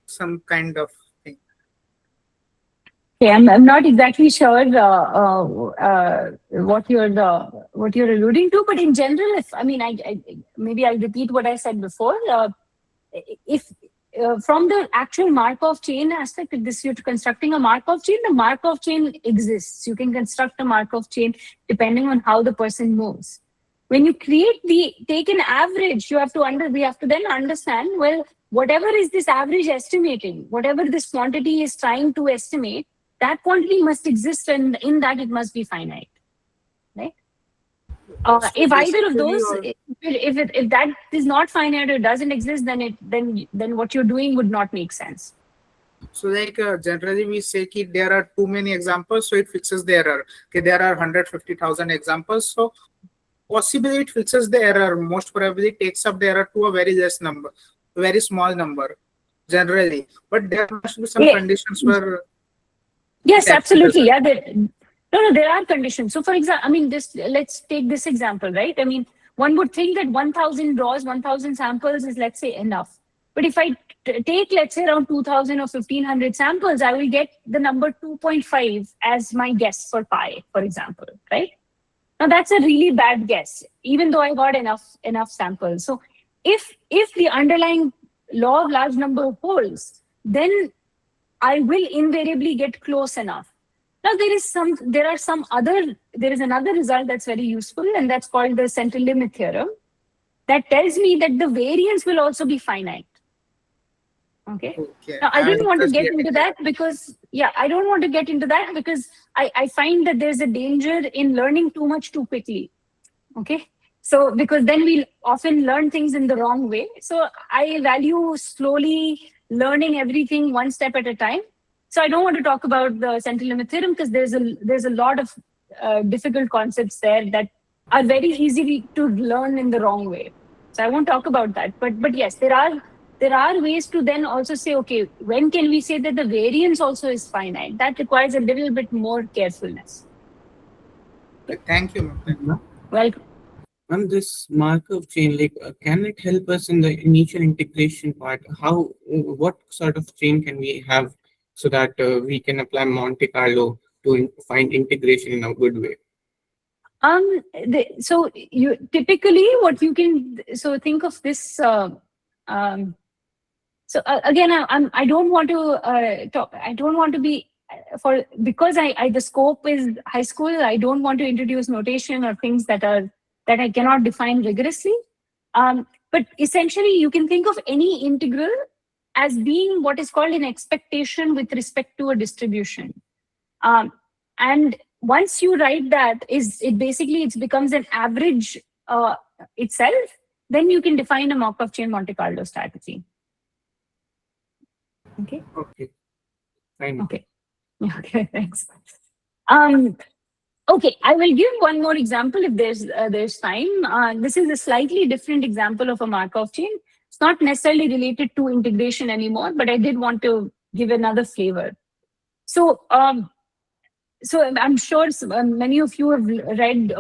some kind of thing. Okay, I'm not exactly sure what you're alluding to, but in general, if I mean, I maybe I'll repeat what I said before. If from the actual Markov chain aspect, if this you're constructing a Markov chain, the Markov chain exists. You can construct a Markov chain depending on how the person moves. When you take an average, we have to then understand, well, whatever is this average estimating, whatever this quantity is trying to estimate, that quantity must exist, and in that it must be finite, right? If either of those, if that is not finite or doesn't exist, then what you're doing would not make sense. So like generally we say that there are too many examples, so it fixes the error. Okay, there are 150,000 examples, so possibly it fixes the error. Most probably it takes up the error to a very less number, very small number, generally. But there must be some conditions where. Yes, absolutely. Yeah, there are conditions. So, for example, I mean, let's take this example, right? I mean, one would think that 1,000 draws, 1,000 samples is, let's say, enough. But if I take, let's say, around 2,000 or 1,500 samples, I will get the number 2.5 as my guess for pi, for example, right? Now, that's a really bad guess, even though I got enough samples. So, if the underlying law of large number holds, then I will invariably get close enough. Now there is another result that's very useful, and that's called the central limit theorem. That tells me that the variance will also be finite. Okay. Now I don't want to get into that because I find that there's a danger in learning too much too quickly. Okay. So because then we often learn things in the wrong way. So I value slowly learning everything one step at a time. So I don't want to talk about the central limit theorem because there's a lot of difficult concepts there that are very easy to learn in the wrong way. So I won't talk about that. But yes, there are ways to then also say, okay, when can we say that the variance also is finite? That requires a little bit more carefulness. Thank you, ma'am. Welcome. On this Markov chain, like, can it help us in the initial integration part? What sort of chain can we have so that we can apply Monte Carlo to find integration in a good way? So you typically what you can think of this. Again, I don't want to talk. I don't want to be because the scope is high school. I don't want to introduce notation or things that I cannot define rigorously. But essentially, you can think of any integral as being what is called an expectation with respect to a distribution. And once you write that, it becomes an average itself. Then you can define a Markov chain Monte Carlo strategy. Okay. Okay. Fine. Okay. Okay. Thanks. Okay, I will give one more example if there's time. This is a slightly different example of a Markov chain. It's not necessarily related to integration anymore, but I did want to give another flavor. So, I'm sure many of you have read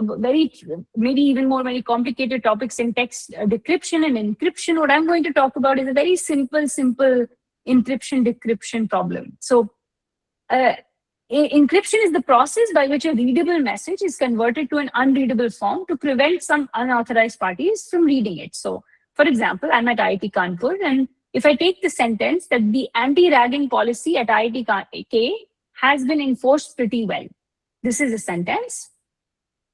maybe even more very complicated topics in text decryption and encryption. What I'm going to talk about is a very simple encryption decryption problem. So, encryption is the process by which a readable message is converted to an unreadable form to prevent some unauthorized parties from reading it. So, for example, I'm at IIT Kanpur, and if I take the sentence that the anti-ragging policy at IIT K has been enforced pretty well. This is a sentence.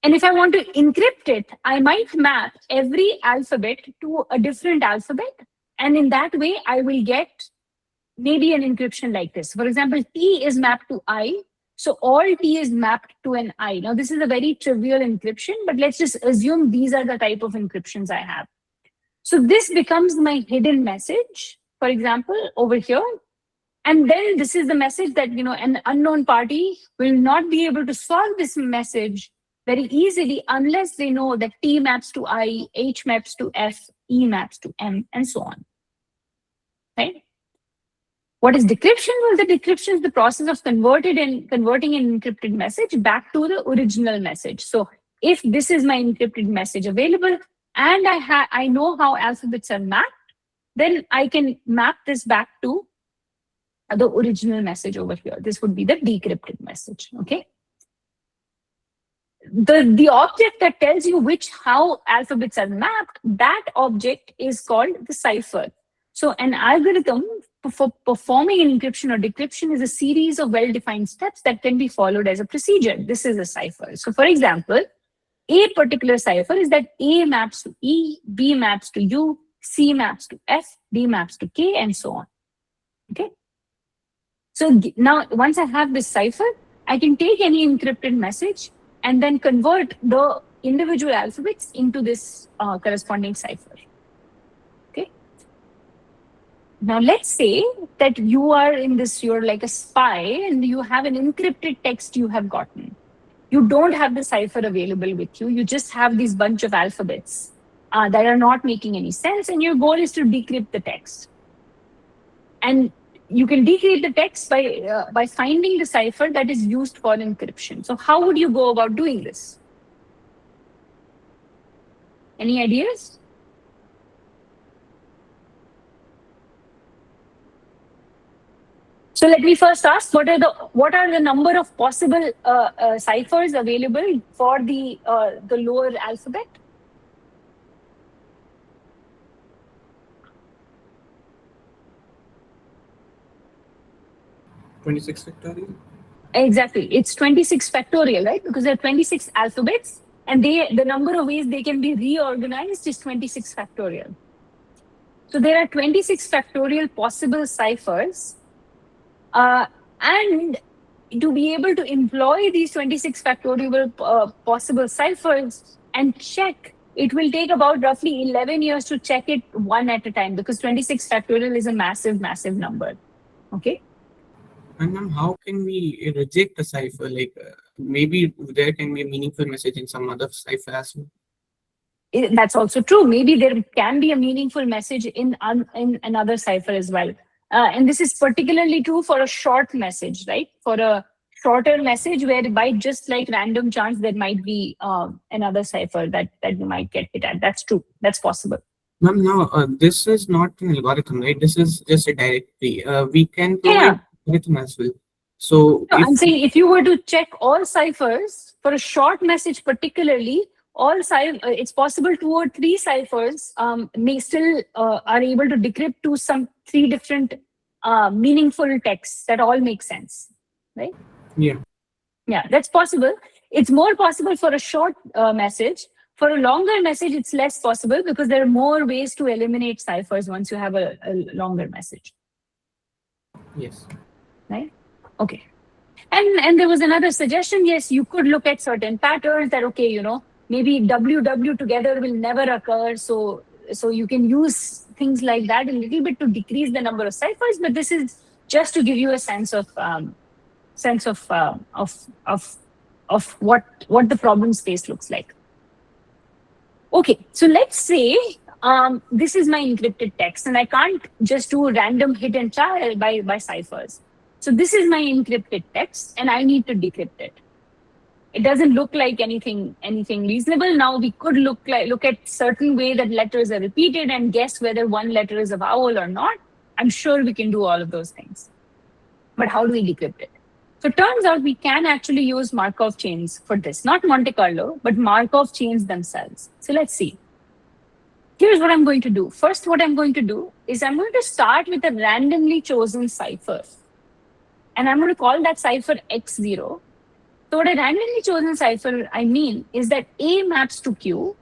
And if I want to encrypt it, I might map every alphabet to a different alphabet. And in that way, I will get maybe an encryption like this. For example, T is mapped to I. So all T is mapped to an I. Now, this is a very trivial encryption, but let's just assume these are the type of encryptions I have. So this becomes my hidden message, for example, over here. And then this is the message that, an unknown party will not be able to solve this message very easily unless they know that T maps to I, H maps to F, E maps to M, and so on. Right? What is decryption? Well, the decryption is the process of converting an encrypted message back to the original message. So if this is my encrypted message available and I know how alphabets are mapped, then I can map this back to the original message over here. This would be the decrypted message. Okay. The object that tells you how alphabets are mapped, that object is called the cipher. So an algorithm for performing an encryption or decryption is a series of well-defined steps that can be followed as a procedure. This is a cipher. So for example, a particular cipher is that A maps to E, B maps to U, C maps to F, D maps to K, and so on. Okay. So now once I have this cipher, I can take any encrypted message and then convert the individual alphabets into this corresponding cipher. Okay. Now let's say that you're like a spy and you have an encrypted text you have gotten. You don't have the cipher available with you. You just have these bunch of alphabets that are not making any sense, and your goal is to decrypt the text. And you can decrypt the text by finding the cipher that is used for encryption. So how would you go about doing this? Any ideas? So let me first ask, what are the number of possible ciphers available for the lower alphabet? $26 Exactly. It's 26 factorial, right? Because there are 26 alphabets, and the number of ways they can be reorganized is 26 factorial. So there are 26 factorial possible ciphers. And to be able to employ these 26 factorial possible ciphers and check, it will take about roughly 11 years to check it one at a time, because 26 factorial is a massive, massive number. Okay. And ma'am, how can we reject a cipher? Like maybe there can be a meaningful message in some other cipher as well. That's also true. Maybe there can be a meaningful message in another cipher as well. And this is particularly true for a short message, right? For a shorter message where by just like random chance there might be another cipher that you might get hit at. That's true. That's possible. Ma'am, now this is not an algorithm, right? This is just a directory. We can Yeah. provide algorithm as well. So No, if I'm saying if you were to check all ciphers for a short message, particularly, it's possible 2 or 3 ciphers may still are able to decrypt to some 3 different meaningful texts that all make sense, right? yeah, Yeah, that's possible. It's more possible for a short message. For a longer message, it's less possible because there are more ways to eliminate ciphers once you have a longer message, yes. right? Okay. And there was another suggestion. Yes, you could look at certain patterns that, okay, maybe WW together will never occur. So you can use things like that a little bit to decrease the number of ciphers. But this is just to give you a sense of what the problem space looks like. Okay, so let's say this is my encrypted text, and I can't just do random hit and try by ciphers. So this is my encrypted text, and I need to decrypt it. It doesn't look like anything reasonable. Now we could look at certain way that letters are repeated and guess whether one letter is a vowel or not. I'm sure we can do all of those things. But how do we decrypt it? So it turns out we can actually use Markov chains for this. Not Monte Carlo, but Markov chains themselves. So let's see. Here's what I'm going to do. First, what I'm going to do is I'm going to start with a randomly chosen cipher. And I'm going to call that cipher X0. So what a randomly chosen cipher I mean is that A maps to Q,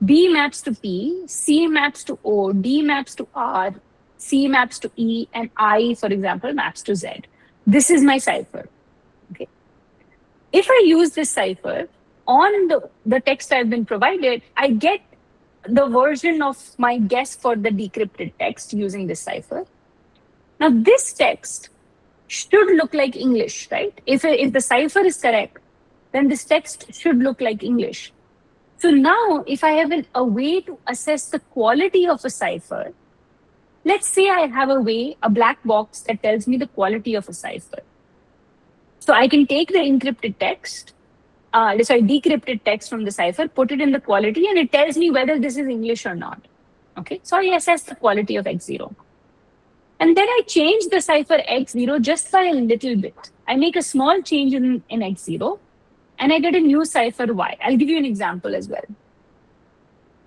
B maps to P, C maps to O, D maps to R, C maps to E, and I, for example, maps to Z. This is my cipher. Okay. If I use this cipher on the text I've been provided, I get the version of my guess for the decrypted text using this cipher. Now, this text should look like English, right? If the cipher is correct, then this text should look like English. So now, if I have a way to assess the quality of a cipher, let's say I have a black box that tells me the quality of a cipher. So I can take the decrypted text from the cipher, put it in the quality, and it tells me whether this is English or not. Okay, so I assess the quality of X0. And then I change the cipher X0 just by a little bit. I make a small change in X0, and I get a new cipher Y. I'll give you an example as well.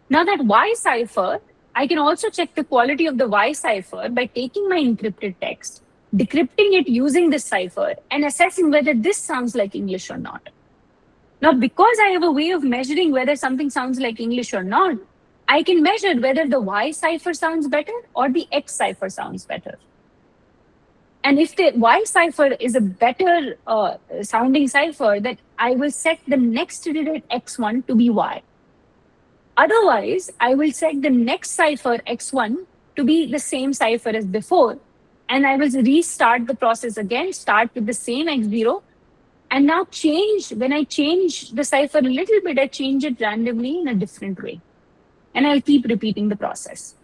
Now that Y cipher, I can also check the quality of the Y cipher by taking my encrypted text, decrypting it using this cipher, and assessing whether this sounds like English or not. Now, because I have a way of measuring whether something sounds like English or not, I can measure whether the Y cipher sounds better or the X cipher sounds better. And if the Y cipher is a better sounding cipher, then I will set the next digit X1 to be Y. Otherwise, I will set the next cipher X1 to be the same cipher as before. And I will restart the process again, start with the same X0, and now when I change the cipher a little bit, I change it randomly in a different way. And I'll keep repeating the process.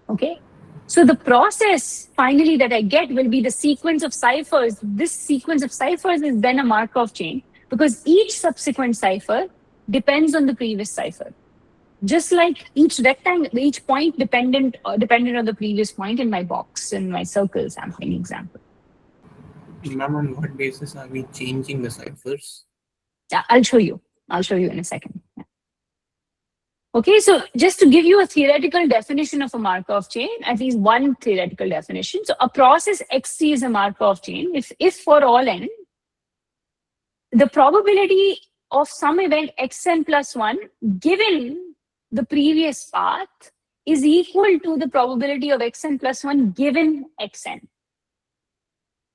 Okay? So the process finally that I get will be the sequence of ciphers. This sequence of ciphers is then a Markov chain because each subsequent cipher depends on the previous cipher. Just like each rectangle, each point dependent on the previous point in my box, in my circle sampling example. Ma'am, on what basis are we changing the ciphers? Yeah, I'll show you in a second. Yeah. Okay, so just to give you a theoretical definition of a Markov chain, at least one theoretical definition. So a process XC is a Markov chain if for all n, the probability of some event xn plus 1 given the previous path is equal to the probability of xn plus 1 given xn.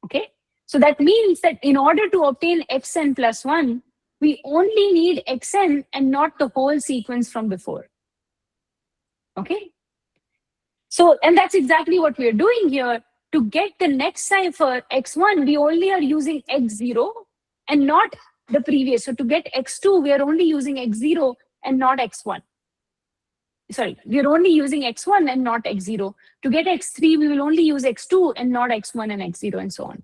Okay, so that means that in order to obtain xn plus 1, we only need xn and not the whole sequence from before. Okay. So, and that's exactly what we're doing here. To get the next cipher x1, we only are using x0 and not the previous. So to get x2, we are only using x0 and not x1. Sorry, we are only using x1 and not x0. To get x3, we will only use x2 and not x1 and x0 and so on.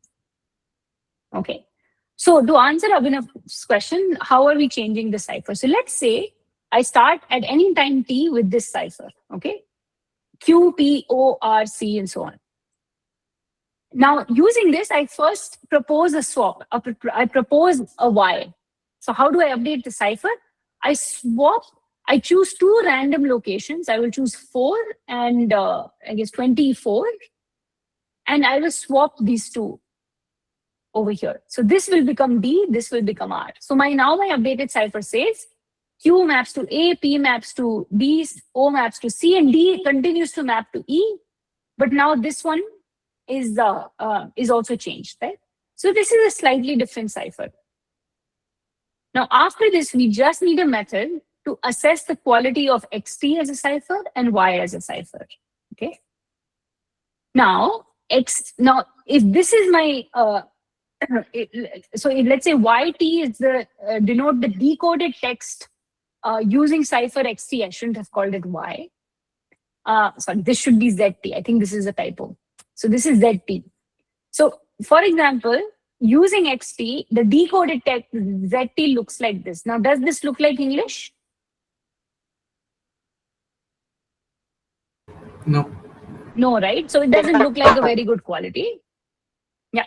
Okay. So to answer Abhinav's question, how are we changing the cipher? So let's say I start at any time t with this cipher, okay? Q, P, O, R, C, and so on. Now, using this, I first propose a swap. I propose a Y. So how do I update the cipher? I choose two random locations. I will choose 4 and I guess 24. And I will swap these two over here. So this will become D, this will become R. So my updated cipher says Q maps to A, P maps to B, O maps to C, and D continues to map to E. But now this one is also changed, right? So this is a slightly different cipher. Now after this, we just need a method to assess the quality of XT as a cipher and Y as a cipher. Okay. Now if this is my let's say YT is the denote the decoded text using cipher XT. I shouldn't have called it Y. Sorry, this should be ZT. I think this is a typo. So this is ZT. So for example, using XT, the decoded text ZT looks like this. Now, does this look like English? No. No, right? So it doesn't look like a very good quality. Yeah.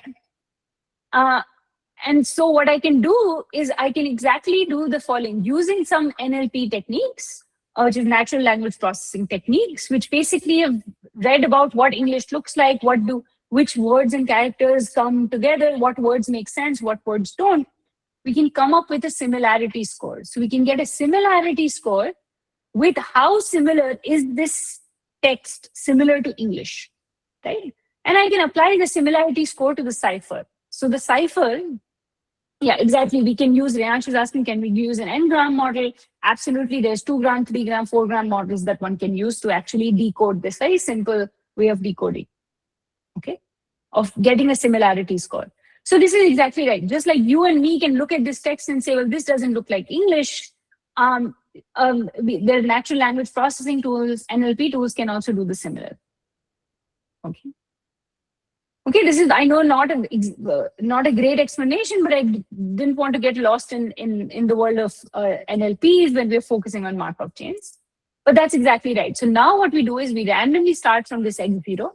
And so what I can do is I can exactly do the following using some NLP techniques, which is natural language processing techniques, which basically have read about what English looks like, which words and characters come together, what words make sense, what words don't. We can come up with a similarity score. So we can get a similarity score with how similar is this text similar to English, right? And I can apply the similarity score to the cipher. So the cipher, yeah, exactly. We can use, Reyansh was asking, can we use an n-gram model? Absolutely. There's 2 gram, 3 gram, 4 gram models that one can use to actually decode this very simple way of decoding, okay, of getting a similarity score. So this is exactly right. Just like you and me can look at this text and say, well, this doesn't look like English. There are natural language processing tools, NLP tools can also do the similar. Okay. Okay, this is, I know, not a great explanation, but I didn't want to get lost in the world of NLPs when we're focusing on Markov chains. But that's exactly right. So now what we do is we randomly start from this X0.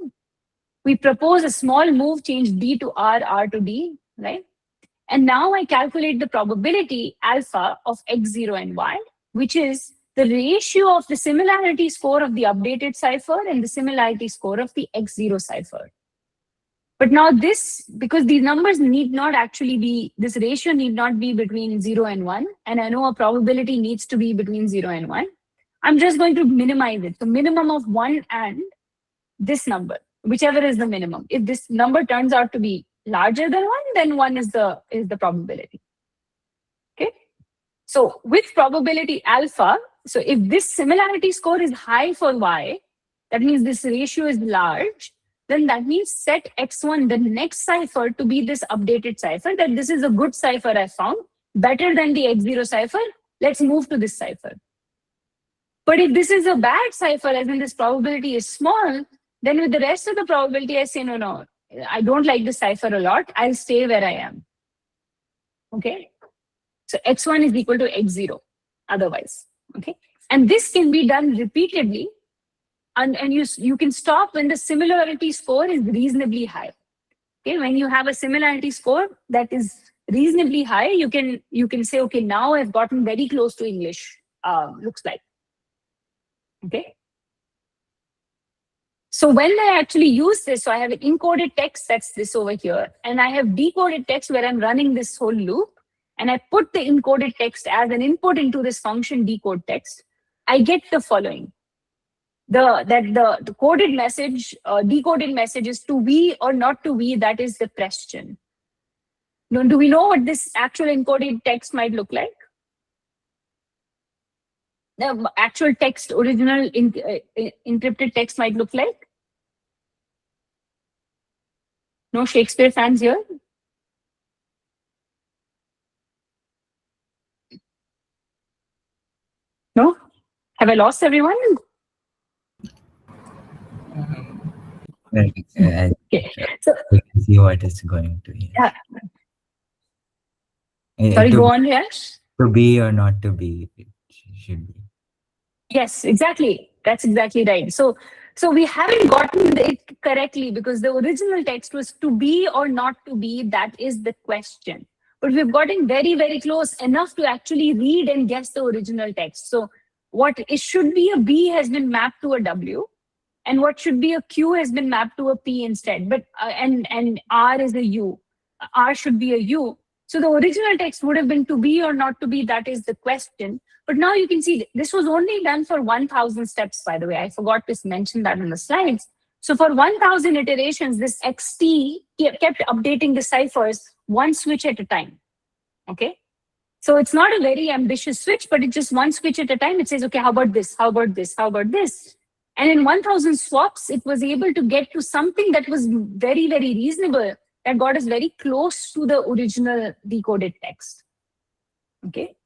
We propose a small move, change D to R, R to D, right? And now I calculate the probability alpha of X0 and Y, which is the ratio of the similarity score of the updated cipher and the similarity score of the X0 cipher. But now this, because these numbers need not actually be, this ratio need not be between 0 and 1, and I know a probability needs to be between 0 and 1, I'm just going to minimize it. So minimum of 1 and this number, whichever is the minimum. If this number turns out to be larger than 1, then 1 is the probability. Okay. So with probability alpha, so if this similarity score is high for Y, that means this ratio is large, then that means set X1, the next cipher, to be this updated cipher, that this is a good cipher I found, better than the X0 cipher, let's move to this cipher. But if this is a bad cipher, as in this probability is small, then with the rest of the probability, I say, no, I don't like this cipher a lot, I'll stay where I am. Okay? So X1 is equal to X0, otherwise. Okay? And this can be done repeatedly. And you can stop when the similarity score is reasonably high. Okay, when you have a similarity score that is reasonably high, you can say, okay, now I've gotten very close to English. Looks like. Okay. So when I actually use this, so I have an encoded text, that's this over here, and I have decoded text where I'm running this whole loop, and I put the encoded text as an input into this function decode text, I get the following. The coded message, decoded message is to we or not to we, that is the question. Now, do we know what this actual encoded text might look like? The actual text, original encrypted text might look like? No Shakespeare fans here? No? Have I lost everyone? Okay, So we can see what is going to. yeah. Sorry, to, go on, Yash. to be or not to be, it should be. Yes, exactly. That's exactly right. So we haven't gotten it correctly because the original text was to be or not to be. That is the question. But we've gotten very, very close enough to actually read and guess the original text. So what it should be a B has been mapped to a W, and what should be a Q has been mapped to a P instead. But and R is a U. R should be a U. So the original text would have been to be or not to be. That is the question. But now you can see this was only done for 1,000 steps, by the way. I forgot to mention that in the slides. So for 1,000 iterations, this XT kept updating the ciphers one switch at a time. Okay. So it's not a very ambitious switch, but it's just one switch at a time. It says, okay, how about this? How about this? How about this? And in 1,000 swaps, it was able to get to something that was very, very reasonable, that got us very close to the original decoded text. Okay.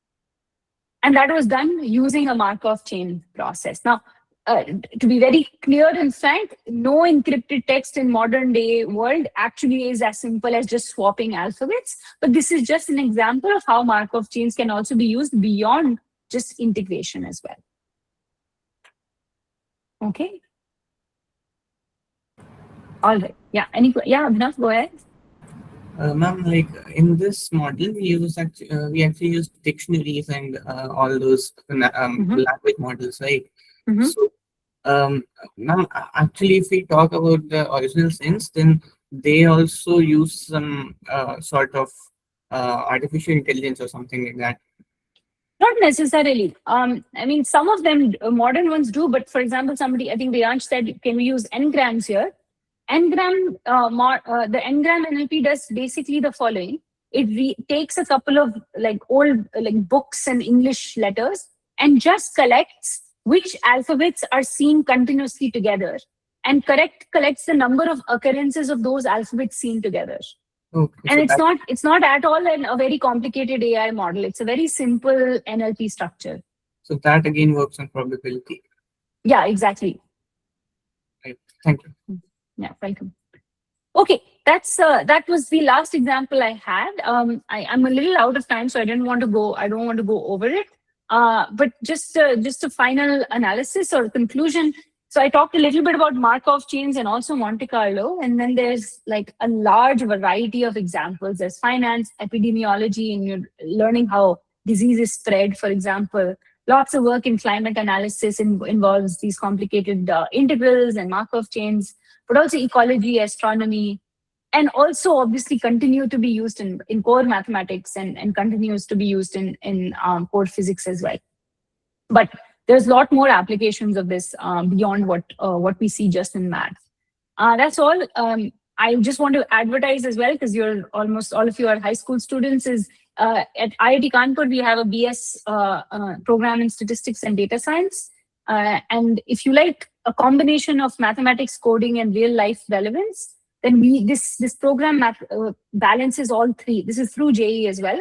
And that was done using a Markov chain process. Now, to be very clear and frank, no encrypted text in modern day world actually is as simple as just swapping alphabets. But this is just an example of how Markov chains can also be used beyond just integration as well. Okay. All right. Yeah. Yeah, Abhinav, go ahead. Ma'am, like in this model, we actually use dictionaries and all those language models, right? So, now actually, if we talk about the original sense, then they also use some sort of artificial intelligence or something like that. Not necessarily. I mean, some of them, modern ones do, but for example, somebody, I think Riyansh said, can we use n-grams here? N-gram, the n-gram NLP does basically the following. It takes a couple of like old like books and English letters and just collects which alphabets are seen continuously together, and collects the number of occurrences of those alphabets seen together. Okay, And so it's not at all a very complicated AI model. It's a very simple NLP structure. So that again works on probability. Yeah, exactly. Right. Thank you. Yeah, welcome. Okay, that was the last example I had. I'm a little out of time, so I don't want to go over it. But just a final analysis or conclusion. So I talked a little bit about Markov chains and also Monte Carlo, and then there's like a large variety of examples. There's finance, epidemiology, and you're learning how diseases spread, for example. Lots of work in climate analysis involves these complicated integrals and Markov chains, but also ecology, astronomy, and also obviously continue to be used in core mathematics and continues to be used in core physics as well. But there's a lot more applications of this beyond what we see just in math. That's all. I just want to advertise as well, because you're almost all of you are high school students, is at IIT Kanpur, we have a BS program in statistics and data science. And if you like a combination of mathematics, coding, and real life relevance, then this program balances all three. This is through JE as well.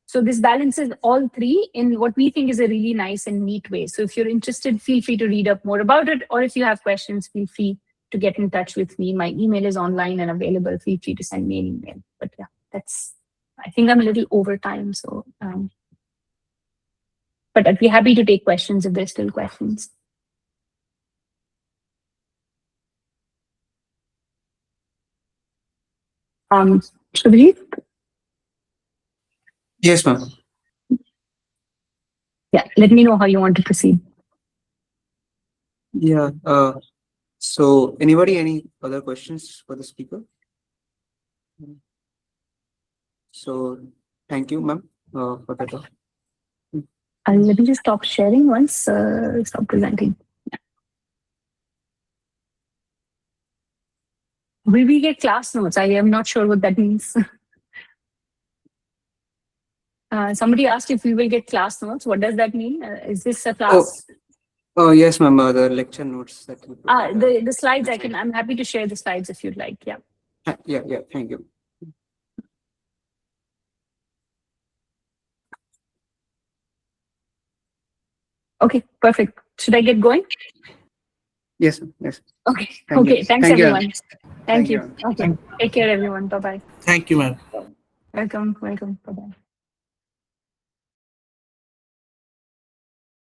So this balances all three in what we think is a really nice and neat way. So if you're interested, feel free to read up more about it. Or if you have questions, feel free to get in touch with me. My email is online and available. Feel free to send me an email. But yeah, I think I'm a little over time. So, but I'd be happy to take questions if there's still questions. Shubhajit? Yes, ma'am. Yeah, let me know how you want to proceed. Yeah. So anybody, any other questions for the speaker? So thank you, ma'am, for that. Let me just stop sharing once, stop presenting. Yeah. Will we get class notes? I am not sure what that means. Somebody asked if we will get class notes. What does that mean? Is this a class? Oh yes, ma'am. The lecture notes that you the slides. I'm happy to share the slides if you'd like. Yeah. Yeah. Thank you. Okay, perfect. Should I get going? Yes. Yes. Okay. Thank you. Thanks, Thank you. everyone. Thank you. Thank you. Okay. Take care, everyone. Bye bye. Thank you, ma'am. Welcome. Bye bye.